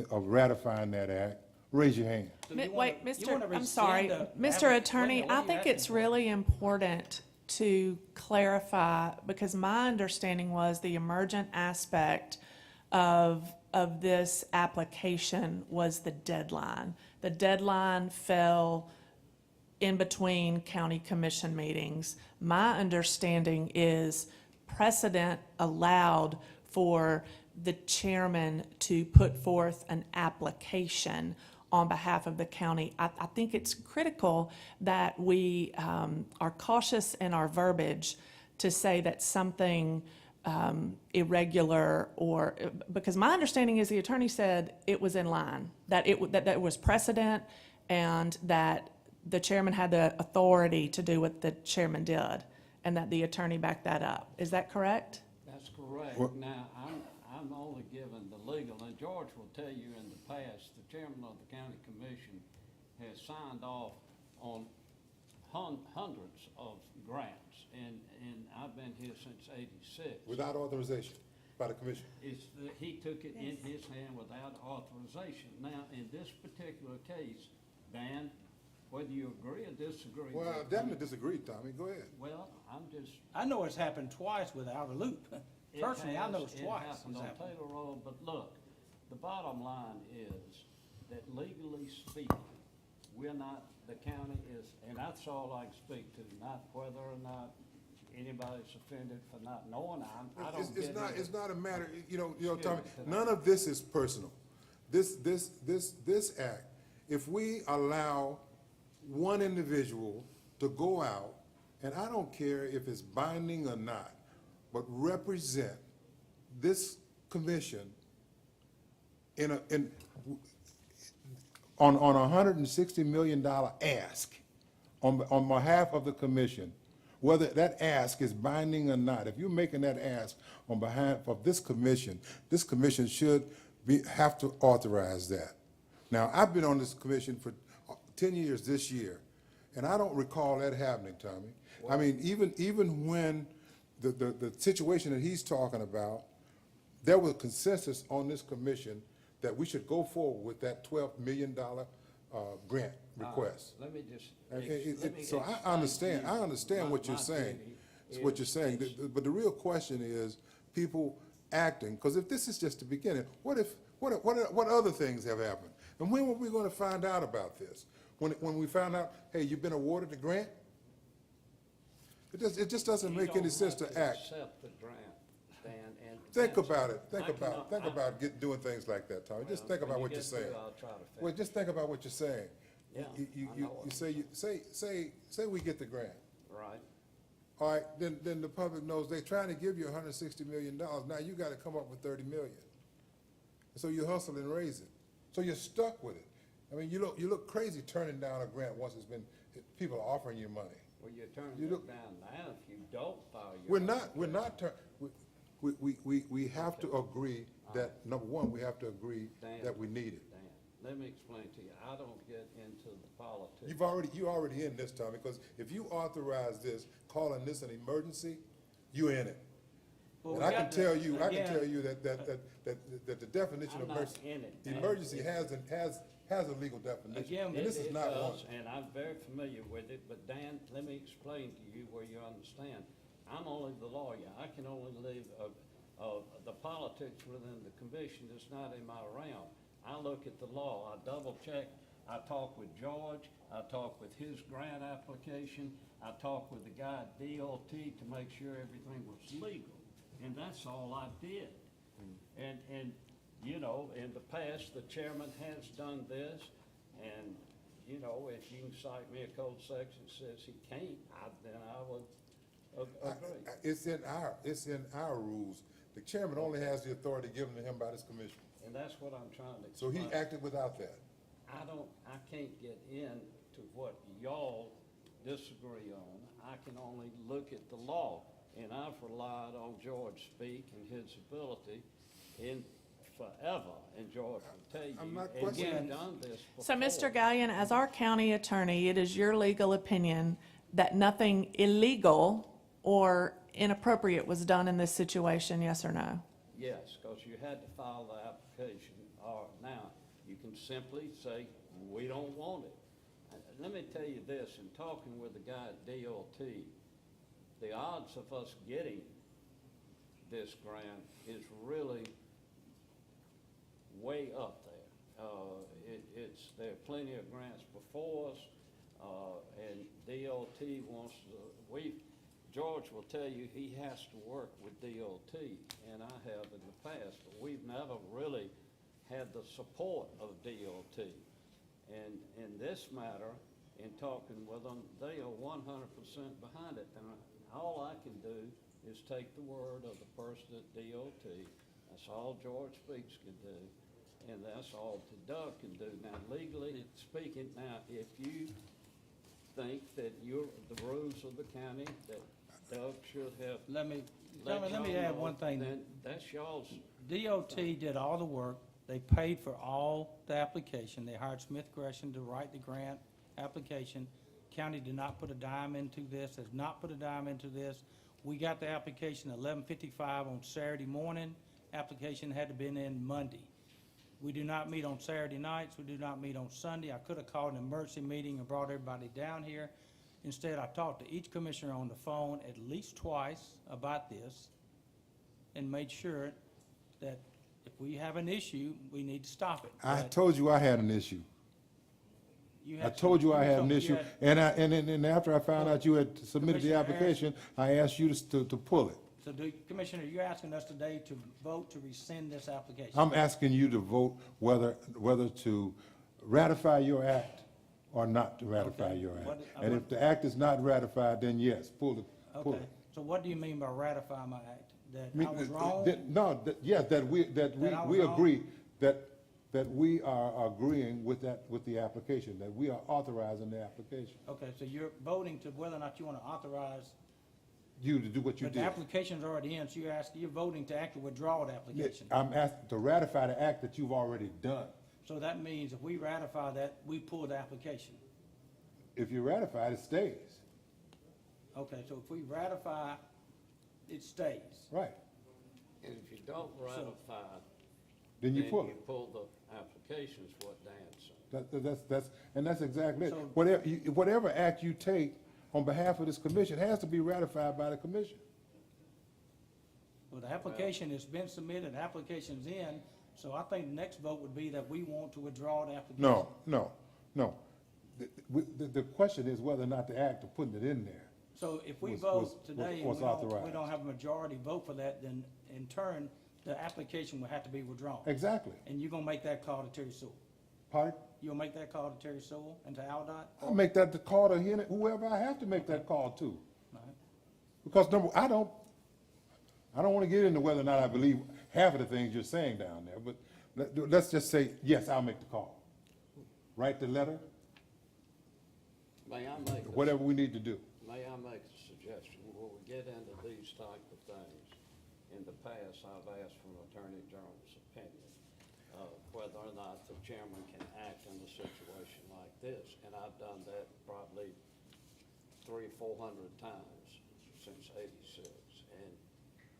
C: of ratifying that act, raise your hand.
A: So you
B: Wait,
A: wanna- you
B: Mr.,
A: wanna
B: I'm sorry,
A: rescind the
B: Mr.
A: wait a
B: Attorney,
A: minute, what
B: I
A: are you
B: think
A: asking
B: it's
A: for?
B: really important to clarify, because my understanding was the emergent aspect of this application was the deadline. The deadline fell in between county commission meetings. My understanding is precedent allowed for the chairman to put forth an application on behalf of the county. I think it's critical that we are cautious in our verbiage to say that something irregular or, because my understanding is the attorney said it was in line, that it was precedent and that the chairman had the authority to do what the chairman did, and that the attorney backed that up. Is that correct?
K: That's correct.
C: Well-
K: Now, I'm only given the legal, and George will tell you in the past, the chairman of the county commission has signed off on hundreds of grants, and I've been here since '86.
C: Without authorization by the commission.
K: He took it in his hand without authorization. Now, in this particular case, Dan, whether you agree or disagree.
C: Well, I
K: with me-
C: definitely disagree, Tommy, go ahead.
K: Well, I'm just.
A: I know it's happened twice without a loop.
K: It
A: Personally, I know it's
K: has-
A: twice.
K: It happened on Taylor Road, but look, the bottom line is that legally speaking, we're not, the county is, and that's all I can speak to, not whether or not anybody's offended for not knowing. I don't get it.
C: It's not a matter, you know,
K: Excuse
C: Tommy,
K: me,
C: none of this is personal. This act, if we allow one individual to go out, and I don't care if it's binding or not, but represent this commission on a $160 million ask on behalf of the commission, whether that ask is binding or not. If you're making that ask on behalf of this commission should have to authorize that. Now, I've been on this commission for 10 years this year, and I don't recall that happening, Tommy. I mean, even when the situation that he's talking about, there was consensus on this commission that we should go forward with that $12 million grant request.
K: Let me just.
C: So I understand what you're saying. It's what you're saying. But the real question is people acting, because if this is just the beginning, what other things have happened? And when were we going to find out about this? When we found out, hey, you've been awarded the grant? It just doesn't make any sense to act.
K: Accept the grant, Dan, and
C: Think about it,
K: I cannot-
C: doing things like that, Tommy. Just
K: Well,
C: think
K: when
C: about
K: you
C: what you're
K: get through,
C: saying.
K: I'll try to fix
C: Well,
K: it.
C: just think about what you're saying.
K: Yeah,
C: Say we get the grant.
K: Right.
C: All right, then the public knows they're trying to give you $160 million. Now you gotta come up with 30 million. So you hustle and raise it. So you're stuck with it. I mean, you look crazy turning down a grant once people are offering you money.
K: Well, you're turning
C: You
K: it
C: look-
K: down now if you don't file your.
C: We're not, we have to agree that, number one, we have to agree
K: Dan.
C: that we need it.
K: Dan, let me explain to you. I don't get into the politics.
C: You already in this, Tommy, because if you authorize this, calling this an emergency, you in it.
A: Well,
C: And
A: we
C: I can
A: got to-
C: tell you
A: again,
C: that the definition
K: I'm
C: of
K: not
C: emergency,
K: in it, Dan.
C: emergency has a legal definition,
A: Again,
C: and this is
K: It
C: not one.
K: does, and I'm very familiar with it, but Dan, let me explain to you where you understand. I'm only the lawyer. I can only leave, the politics within the commission is not in my realm. I look at the law, I double check, I talk with George, I talk with his grant application, I talk with the guy at DOT to make sure everything was legal, and that's all I did. And, you know, in the past, the chairman has done this, and, you know, if you can cite me a code section that says he can't, then I would agree.
C: It's in our rules. The chairman only has the authority given to him by this commission.
K: And that's what I'm trying to
C: So
K: explain.
C: he acted without that.
K: I can't get into what y'all disagree on. I can only look at the law, and I've relied on George Speak and his ability in forever, and George will tell you.
C: I'm not
K: and
C: questioning-
K: we've done this
B: So,
K: before.
B: Mr. Gallion, as our county attorney, it is your legal opinion that nothing illegal or inappropriate was done in this situation, yes or no?
K: Yes, because you had to file the application, or now, you can simply say, we don't want it. And let me tell you this, in talking with the guy at DOT, the odds of us getting this grant is really way up there. There are plenty of grants before us, and DOT wants to, George will tell you he has to work with DOT, and I have in the past, but we've never really had the support of DOT. And in this matter, in talking with them, they are 100% behind it. And all I can do is take the word of the person at DOT. That's all George Speaks can do, and that's all Doug can do. Now, legally speaking, now, if you think that the rules of the county, that Doug should have
A: Let me
K: let y'all
A: add
K: know,
A: one thing.
K: then that's y'all's.
A: DOT did all the work. They paid for all the application. They hired Smith Gresham to write the grant application. County did not put a dime into this, has not put a dime into this. We got the application at 11:55 on Saturday morning. Application had to been in Monday. We do not meet on Saturday nights. We do not meet on Sunday. I could have called an emergency meeting and brought everybody down here. Instead, I talked to each commissioner on the phone at least twice about this and made sure that if we have an issue, we need to stop it.
C: I
A: But
C: told you I had an issue.
A: you
C: I
A: had
C: told you I had
A: some-
C: an
A: you
C: issue,
A: had-
C: and after I found out you had submitted the
A: Commissioner,
C: application, I asked you to pull it.
A: So, Commissioner, you're asking us today to vote to rescind this application?
C: I'm asking you to vote whether to ratify your act or not to ratify
A: Okay.
C: your act.
A: What-
C: And if the act is not ratified, then yes, pull it.
A: Okay, so what do you mean by ratify my act? That
C: Me-
A: I was wrong?
C: No, yes, that we
A: That I was wrong?
C: agree, that we are agreeing with the application, that we are authorizing the application.
A: Okay, so you're voting to whether or not you want to authorize,
C: You to do what you
A: but the
C: did.
A: application's already in, so you're voting to actually withdraw the application.
C: I'm asking to ratify the act that you've already done.
A: So that means if we ratify that, we pull the application.
C: If you ratify it, it stays.
A: Okay, so if we ratify, it stays.
C: Right.
K: And if you don't ratify,
C: Then you pull it.
K: you pull the application, is what Dan said.
C: That's exactly it.
A: So-
C: Whatever act you take on behalf of this commission has to be ratified by the commission.
A: Well, the application has been submitted, the application's in, so I think the next vote would be that we want to withdraw the application.
C: No. The question is whether or not the act of putting it in there.
A: So if we
C: was-
A: vote
C: was-
A: today and
C: was
A: we don't
C: authorized.
A: have a majority vote for that, then in turn, the application will have to be withdrawn.
C: Exactly.
A: And you're gonna make that call to Terry Sewell.
C: Pardon?
A: You'll make that call to Terry Sewell and to AlDOT?
C: I'll make that the call to whoever I have to make that call to.
A: Right.
C: Because I don't want to get into whether or not I believe half of the things you're saying down there, but let's just say, yes, I'll make the call. Write the letter,
K: May I make a
C: whatever we need to do.
K: May I make a suggestion? When we get into these type of things, in the past, I've asked for an Attorney General's opinion of whether or not the chairman can act in a situation like this. And I've done that probably 300-400 times since '86. And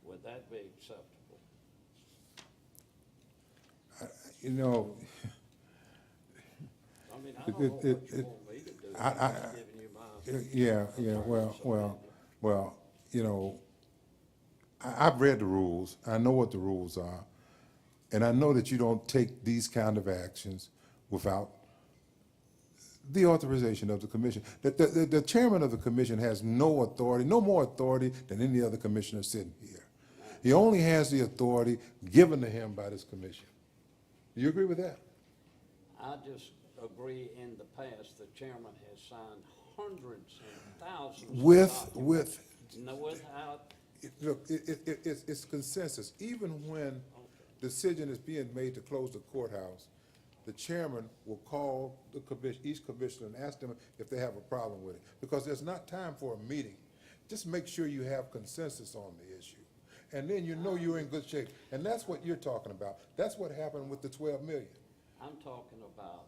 K: would that be acceptable?
C: You know,
K: I mean, I don't know what you want me to do. I'm just giving you my.
C: well, you know, I've read the rules, I know what the rules are, and I know that you don't take these kind of actions without the authorization of the commission. The chairman of the commission has no authority, no more authority than any other commissioner sitting here. He only has the authority given to him by this commission. Do you agree with that?
K: I just agree in the past, the chairman has signed hundreds and thousands of documents. Without,
C: Look, it's consensus. Even when decision is being made to close the courthouse, the chairman will call the each commissioner and ask them if they have a problem with it. Because there's not time for a meeting. Just make sure you have consensus on the issue. And then you know you're in good shape. And that's what you're talking about. That's what happened with the 12 million.
K: I'm talking about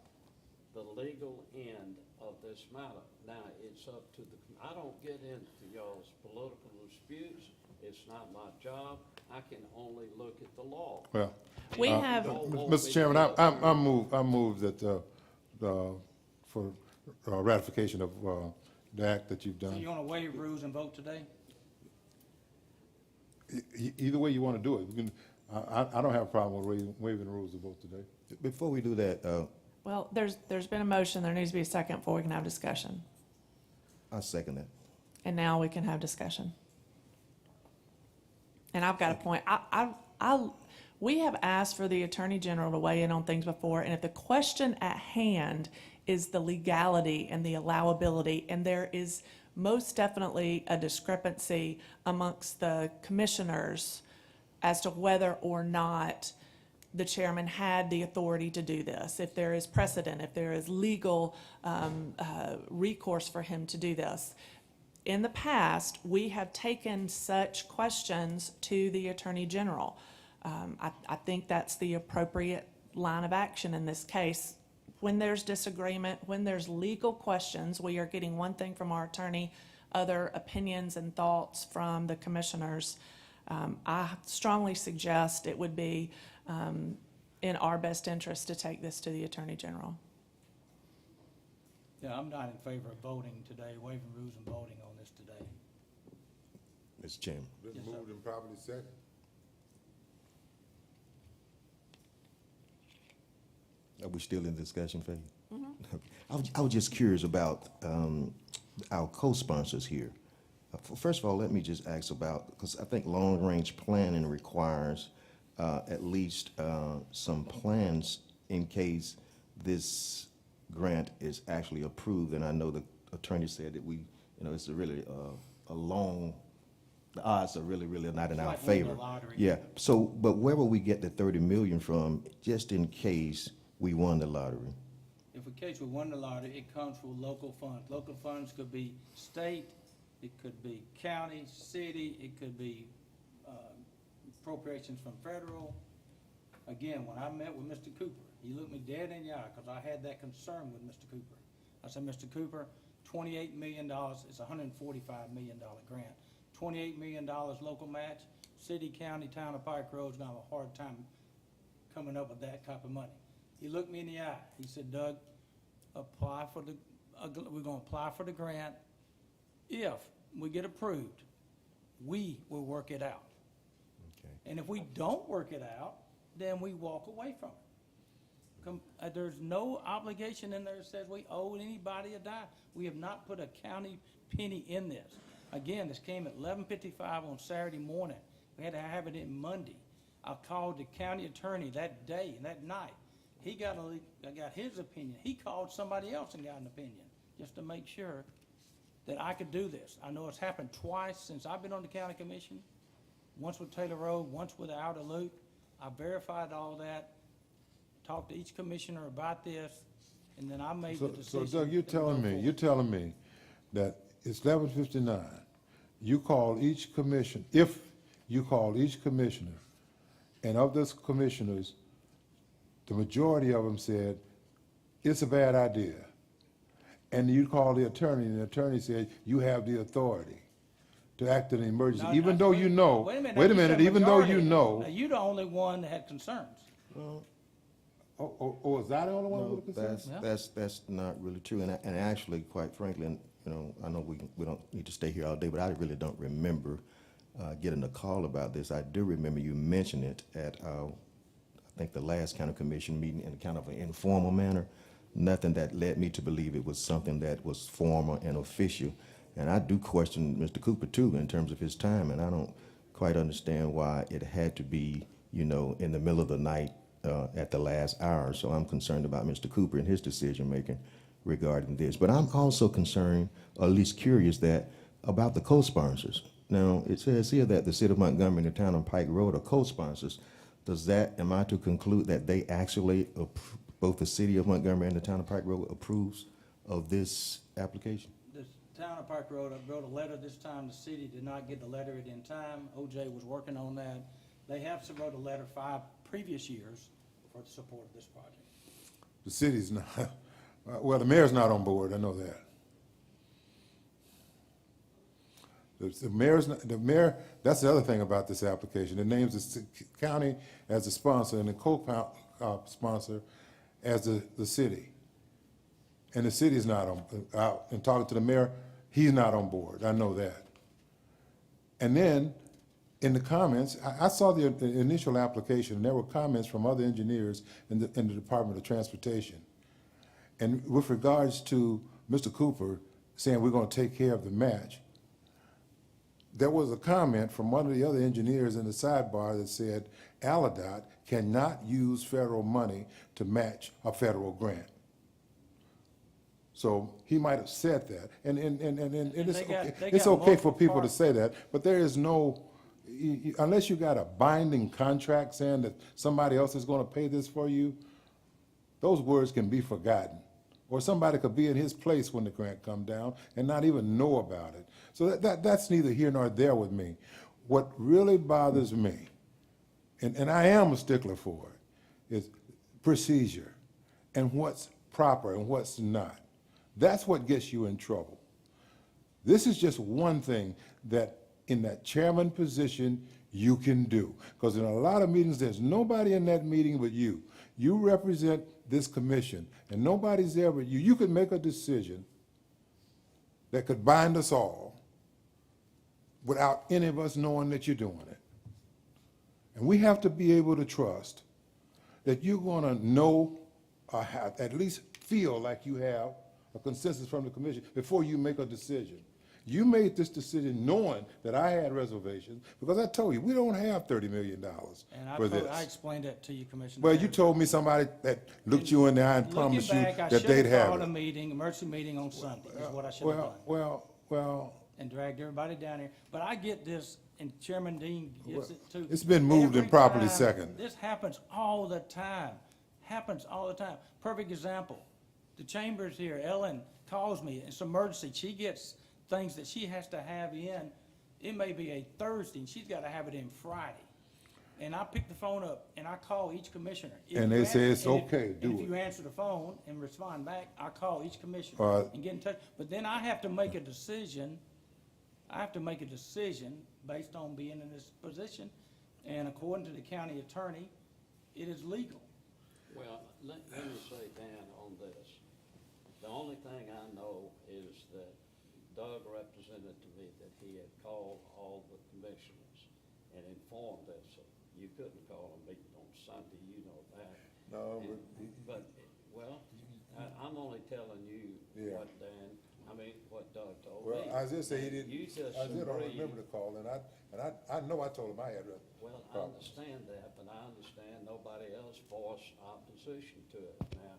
K: the legal end of this matter. Now, it's up to I don't get into y'all's political disputes. It's not my job. I can only look at the law.
C: Well,
B: We have,
C: Mr. Chairman, I move that, for ratification of, the act that you've
A: So
C: done.
A: you wanna waive rules and vote today?
C: Either way you want to do it. You can, I don't have a problem with waiving the rules of vote today.
J: Before we do that,
B: well, there's been a motion, there needs to be a second before we can have discussion.
J: I second that.
B: And now we can have discussion. And I've got a point. We have asked for the Attorney General to weigh in on things before, and if the question at hand is the legality and the allowability, and there is most definitely a discrepancy amongst the commissioners as to whether or not the chairman had the authority to do this, if there is precedent, if there is legal recourse for him to do this. In the past, we have taken such questions to the Attorney General. I think that's the appropriate line of action in this case. When there's disagreement, when there's legal questions, we are getting one thing from our attorney, other opinions and thoughts from the commissioners. I strongly suggest it would be in our best interest to take this to the Attorney General.
A: Yeah, I'm not in favor of voting today, waiving rules and voting on this today.
J: Mr. Chairman.
C: Been
A: Yes, sir.
C: moved and properly second.
J: Are we still in discussion phase? I was just curious about our co-sponsors here. First of all, let me just ask about, because I think long-range planning requires at least some plans in case this grant is actually approved. And I know the attorney said that it's a really a long, the odds are really not in
A: It's
J: our
A: like winning the
J: favor.
A: lottery.
J: Yeah, so, but where will we get the 30 million from, just in case we won the lottery?
A: If in case we won the lottery, it comes from local funds. Local funds could be state, it could be county, city, it could be appropriations from federal. Again, when I met with Mr. Cooper, he looked me dead in the eye because I had that concern with Mr. Cooper. I said, Mr. Cooper, $28 million, it's a $145 million grant. $28 million local match, city, county, town of Pike Road's gonna have a hard time coming up with that type of money. He looked me in the eye. He said, Doug, we're gonna apply for the grant. If we get approved, we will work it out.
J: Okay.
A: And if we don't work it out, then we walk away from it. There's no obligation in there that says we owe anybody a dime. We have not put a county penny in this. Again, this came at 11:55 on Saturday morning. We had to have it in Monday. I called the county attorney that day and that night. I got his opinion. He called somebody else and got an opinion, just to make sure that I could do this. I know it's happened twice since I've been on the county commission, once with Taylor Road, once with the outer loop. I verified all that, talked to each commissioner about this, and then I made the decision.
C: So Doug, you're
A: that we go
C: telling me that it's 11:59. You call each commission, if you call each commissioner, and of those commissioners, the majority of them said, it's a bad idea. And you call the attorney, and the attorney said, you have the authority to act in an emergency,
A: No,
C: even though you know.
A: Wait a minute,
C: Wait a
A: now, you
C: minute,
A: said
C: even though you
A: majority.
C: know.
A: Now, you're the only one that had concerns.
C: Oh, is that the only one with concerns?
J: That's not really true, and actually, quite frankly, and, you know, I know we don't need to stay here all day, but I really don't remember getting a call about this. I do remember you mentioned it at, I think, the last county commission meeting in kind of an informal manner. Nothing that led me to believe it was something that was formal and official. And I do question Mr. Cooper too in terms of his time, and I don't quite understand why it had to be, you know, in the middle of the night at the last hour. So I'm concerned about Mr. Cooper and his decision making regarding this. But I'm also concerned, or at least curious, that about the co-sponsors. Now, it says here that the city of Montgomery and the town of Pike Road are co-sponsors. Am I to conclude that they actually, both the city of Montgomery and the town of Pike Road approves of this application?
A: The town of Park Road, I wrote a letter this time. The city did not get the letter in time. OJ was working on that. They have wrote a letter 5 previous years for the support of this project.
C: The city's not, well, the mayor's not on board, I know that. The mayor, that's the other thing about this application. It names the county as the sponsor and the co-sponsor as the city. And the city's not out, and talking to the mayor, he's not on board, I know that. And then, in the comments, I saw the initial application, and there were comments from other engineers in the Department of Transportation. And with regards to Mr. Cooper saying we're gonna take care of the match, there was a comment from one of the other engineers in the sidebar that said ALADOT cannot use federal money to match a federal grant. So he might have said that, and it's okay for people to say that, but there is no, unless you got a binding contract saying that somebody else is gonna pay this for you, those words can be forgotten. Or somebody could be in his place when the grant come down and not even know about it. So that's neither here nor there with me. What really bothers me, and I am a stickler for it, is procedure and what's proper and what's not. That's what gets you in trouble. This is just one thing that in that chairman position you can do. Because in a lot of meetings, there's nobody in that meeting but you. You represent this commission, and nobody's there but you. You could make a decision that could bind us all without any of us knowing that you're doing it. And we have to be able to trust that you're gonna know, or have, at least feel like you have a consensus from the commission before you make a decision. You made this decision knowing that I had reservations, because I told you, we don't have $30 million for this.
A: I explained that to you, Commissioner.
C: Well, you told me somebody that looked you in the eye and promised you that they'd have
A: called a
C: it.
A: meeting, emergency meeting on Sunday, is what I should have done.
C: Well,
A: And dragged everybody down here. But I get this, and Chairman Dean gets it too.
C: it's been moved and
A: Every
C: properly
A: time,
C: seconded.
A: This happens all the time. Happens all the time. Perfect example. The chamber's here. Ellen calls me. It's emergency. She gets things that she has to have in. It may be a Thursday, and she's got to have it in Friday. And I pick the phone up, and I call each commissioner.
C: And they say it's okay, do
A: If
C: it.
A: you answer the phone and respond back, I call each commissioner and get in touch. But then I have to make a decision. I have to make a decision based on being in this position. And according to the county attorney, it is legal.
K: Well, let me say, Dan, on this, the only thing I know is that Doug represented to me that he had called all the commissioners and informed us that you couldn't call a meeting on Sunday, you know that.
C: No,
K: But, well, I'm only telling you
C: Yeah.
K: what, Dan, I I mean, what Doug told
C: Well,
K: me.
C: Isaiah said he didn't,
K: You just
C: Isaiah don't
K: agreed.
C: remember the call, and I know I told him I had a
K: Well, I
C: problem.
K: understand that, but I understand nobody else voiced opposition to it. Now,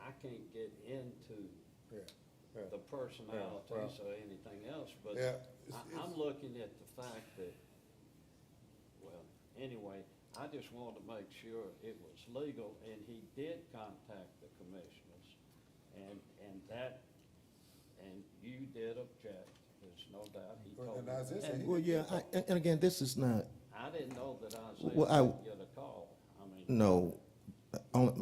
K: I can't get into
C: Yeah, yeah.
K: the personalities
C: well.
K: or anything else, but
C: Yeah,
K: I'm looking at the fact that, well, anyway, I just wanted to make sure it was legal, and he did contact the commissioners, and you did object, there's no doubt, he
C: Well,
K: told
C: and
K: me.
C: Isaiah said he
J: Well, yeah, and again, this is not,
K: I didn't know that Isaiah
J: Well, I-
K: didn't get a call, I mean.
J: no,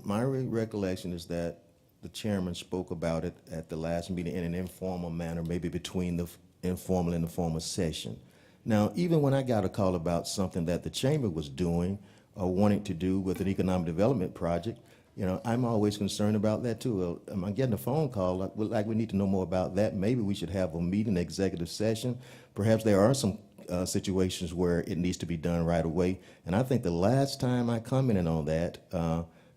J: my recollection is that the chairman spoke about it at the last meeting in an informal manner, maybe between the informal and the formal session. Now, even when I got a call about something that the chamber was doing or wanting to do with an economic development project, you know, I'm always concerned about that too. Well, am I getting a phone call, like we need to know more about that? Maybe we should have a meeting, executive session. Perhaps there are some situations where it needs to be done right away. And I think the last time I commented on that,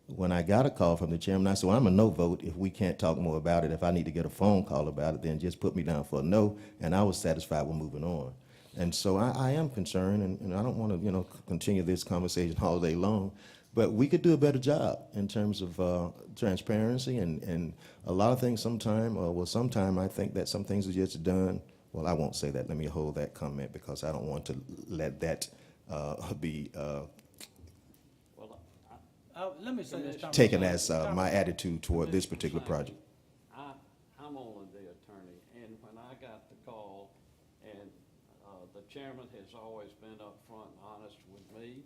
J: when I got a call from the chairman, I said, well, I'm a no vote if we can't talk more about it. If I need to get a phone call about it, then just put me down for a no, and I was satisfied with moving on. And so I am concerned, and I don't want to, you know, continue this conversation all day long, but we could do a better job in terms of transparency and a lot of things sometime I think that some things are just done. Well, I won't say that. Let me hold that comment because I don't want to let that be
A: Let me say this.
J: taken as my attitude toward this particular project.
K: I'm only the attorney, and when I got the call, and the chairman has always been upfront and honest with me,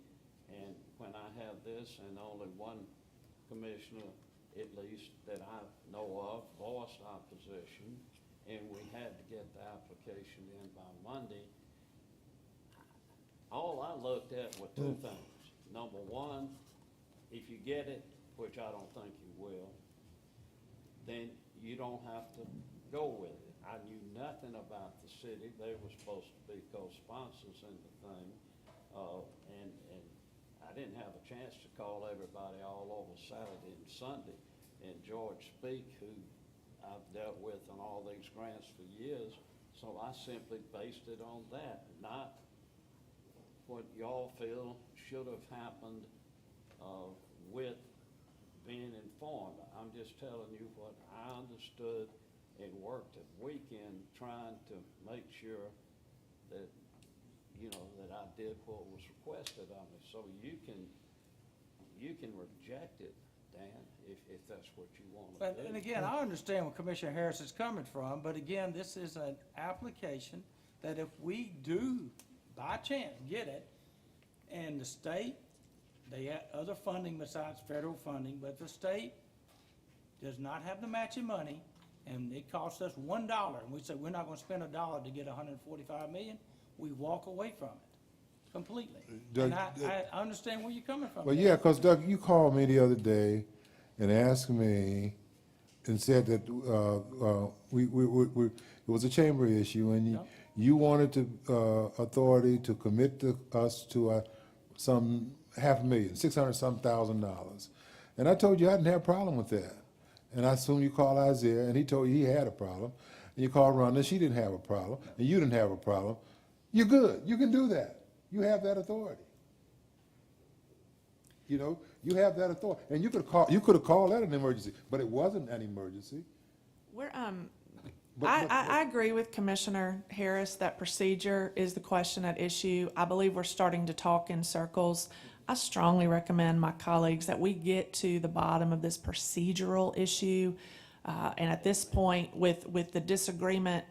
K: and when I have this, and only one commissioner, at least that I know of, voiced opposition, and we had to get the application in by Monday, all I looked at were two things. Number one, if you get it, which I don't think you will, then you don't have to go with it. I knew nothing about the city. They were supposed to be co-sponsors in the thing. And I didn't have a chance to call everybody all over Saturday and Sunday. And George Speak, who I've dealt with on all these grants for years, so I simply based it on that, not what y'all feel should have happened with being informed. I'm just telling you what I understood and worked a weekend trying to make sure that, you know, that I did what was requested of me. So you can reject it, Dan, if that's what you want to do.
A: And again, I understand where Commissioner Harris is coming from, but again, this is an application that if we do, by chance, get it, and the state, they have other funding besides federal funding, but the state does not have the matching money, and it costs us $1, and we say we're not gonna spend $1 to get $145 million, we walk away from it completely.
C: Doug,
A: And I understand where you're coming from.
C: Well, yeah, because Doug, you called me the other day and asked me and said that it was a chamber issue, and
A: Yep.
C: you wanted authority to commit us to some $500,000, $600-some thousand. And I told you I didn't have a problem with that. And I assume you called Isaiah, and he told you he had a problem. And you called Rhonda, she didn't have a problem, and you didn't have a problem. You're good. You can do that. You have that authority. You know, you have that authority. And you could have called that an emergency, but it wasn't an emergency.
B: We're,
C: But-
B: I agree with Commissioner Harris that procedure is the question at issue. I believe we're starting to talk in circles. I strongly recommend my colleagues that we get to the bottom of this procedural issue. And at this point, with the disagreement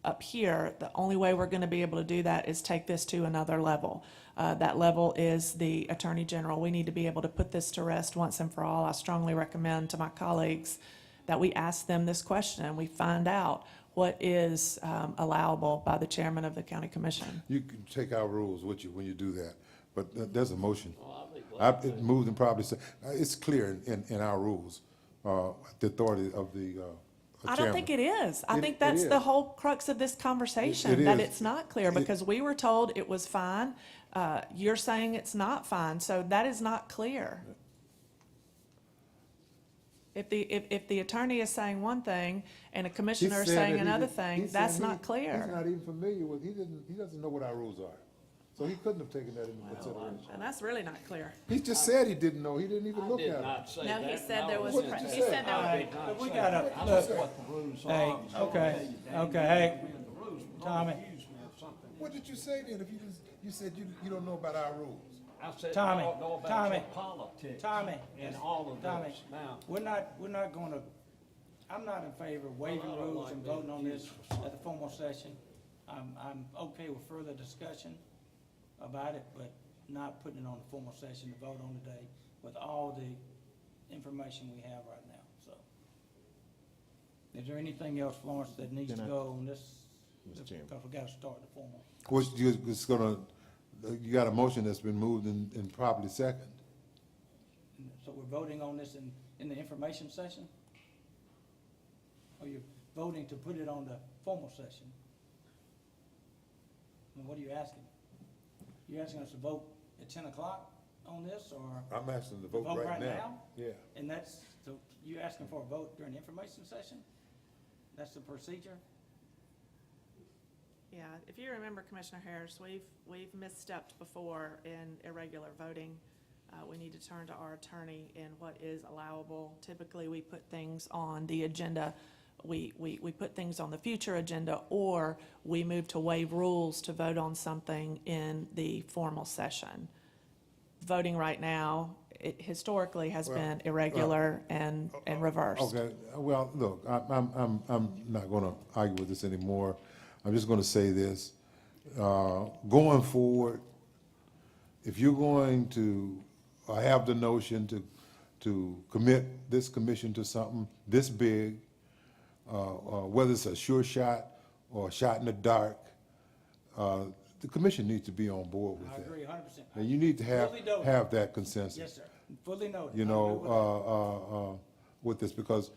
B: up here, the only way we're going to be able to do that is take this to another level. That level is the Attorney General. We need to be able to put this to rest once and for all. I strongly recommend to my colleagues that we ask them this question and we find out what is allowable by the chairman of the county commission.
C: You can take our rules with you when you do that, but there's a motion.
K: Well, I'll be glad to.
C: It moved and probably, it's clear in our rules, the authority of the
B: I don't think it is. I
C: It-
B: think
C: it
B: that's the
C: is.
B: whole crux of this conversation,
C: It
B: that
C: is.
B: it's not clear,
C: It-
B: because we were told it was fine. You're saying it's not fine, so that is not clear. If the attorney is saying one thing and a commissioner is
C: He said
B: saying
C: that he
B: another
C: did-
B: thing,
C: he
B: that's
C: said
B: not
C: He's
B: clear.
C: not even familiar with, he doesn't know what our rules are. So he couldn't have taken that into consideration.
B: And that's really not clear.
C: He just said he didn't know, he didn't even
K: I
C: look at
K: did
C: it.
K: not say
B: No,
K: that.
B: he said
K: and I
B: there was
K: was
C: a
K: in
C: pre-
K: that.
C: he said
B: there
A: All
B: was-
A: right,
K: Not
A: but we
K: say
A: gotta,
K: that. I
A: look,
K: know what the rules
A: hey,
K: are. So I'll
A: okay,
K: tell you, Dan,
A: okay,
K: you
A: hey,
K: can be in the rules, but don't
A: Tommy.
K: accuse me of something.
C: What did you say then, if you said you don't know about our rules?
K: I said,
A: Tommy,
K: I don't know about
A: Tommy,
K: your politics.
A: Tommy,
K: And all of
A: Tommy,
K: this. Now,
A: we're not gonna, I'm not in favor of waiving
K: Well, I don't
A: rules
K: like
A: and
K: being
A: voting on this
K: accused.
A: at the formal session. I'm okay with further discussion about it, but not putting it on the formal session to vote on today with all the information we have right now, so. Is there anything else, Florence, that needs to
J: Can I-
A: go on this?
J: Mr. Chairman.
A: Because we gotta start the formal.
C: Which it's gonna, you got a motion that's been moved and properly second.
A: So we're voting on this in the information session? Or you're voting to put it on the formal session? I mean, what are you asking? You asking us to vote at 10 o'clock on this, or,
C: I'm asking to vote
A: Vote
C: right
A: right
C: now.
A: now?
C: Yeah.
A: and that's, so you asking for a vote during the information session? That's the procedure?
B: Yeah, if you remember, Commissioner Harris, we've misstepped before in irregular voting. We need to turn to our attorney in what is allowable. Typically, we put things on the agenda. We put things on the future agenda, or we move to waive rules to vote on something in the formal session. Voting right now, it historically has been irregular and reversed.
C: Okay, well, look, I'm not gonna argue with this anymore. I'm just gonna say this. Going forward, if you're going to have the notion to commit this commission to something this big, whether it's a sure shot or a shot in the dark, the commission needs to be on board with
A: I
C: that.
A: agree 100%.
C: And you need to
A: Fully noted.
C: have that consensus.
A: Yes, sir. Fully noted.
C: You
A: I agree with that.
C: know, with this, because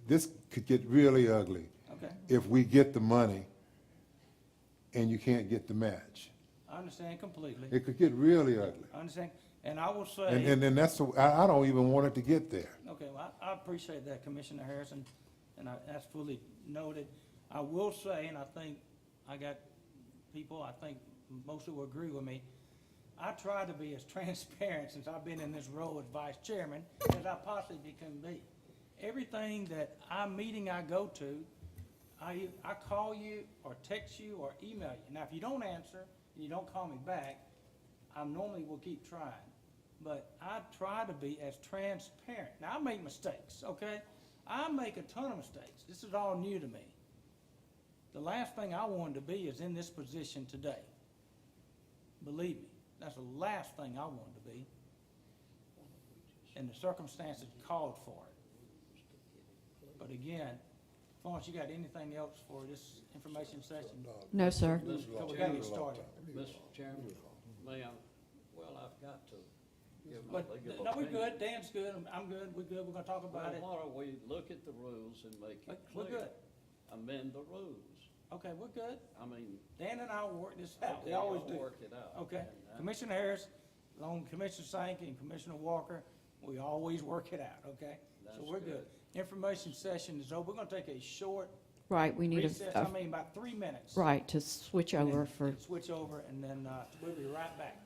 C: this could get really ugly
A: Okay,
C: if we get the money and you can't get the match.
A: I understand completely.
C: It could get really ugly.
A: I understand, and I will say.
C: And that's, I don't even want it to get there.
A: Okay, well, I appreciate that, Commissioner Harrison, and that's fully noted. I will say, and I think I got people, I think most will agree with me, I try to be as transparent since I've been in this role as vice chairman as I possibly can be. Everything that meeting I go to, I call you or text you or email you. Now, if you don't answer, and you don't call me back, I normally will keep trying. But I try to be as transparent. Now, I make mistakes, okay? I make a ton of mistakes. This is all new to me. The last thing I wanted to be is in this position today. Believe me, that's the last thing I wanted to be. And the circumstances called for it. But again, Florence, you got anything else for this information session?
D: No, sir.
A: So we gotta get started.
K: Mr. Chairman, may I, well, I've got to give my
A: But,
K: legal
A: no, we're
K: opinion.
A: good, Dan's good, I'm good, we're good, we're gonna talk about
K: Well,
A: it.
K: why don't we look at the rules and make it
A: We're
K: clear?
A: good.
K: Amend the rules.
A: Okay, we're good.
K: I mean,
A: Dan and I will work this out, we
K: okay,
A: always
K: I'll
A: do.
K: work it out.
A: Okay,
K: And,
A: Commissioner Harris, along with Commissioner Sankey and Commissioner Walker, we always work it out, okay? So
K: That's
A: we're good.
K: good.
A: Information session is over, we're gonna take a short
D: Right, we need
A: recess, I mean, about 3 minutes.
D: right, to switch
A: And then
D: over for
A: Switch over, and then, we'll be right back.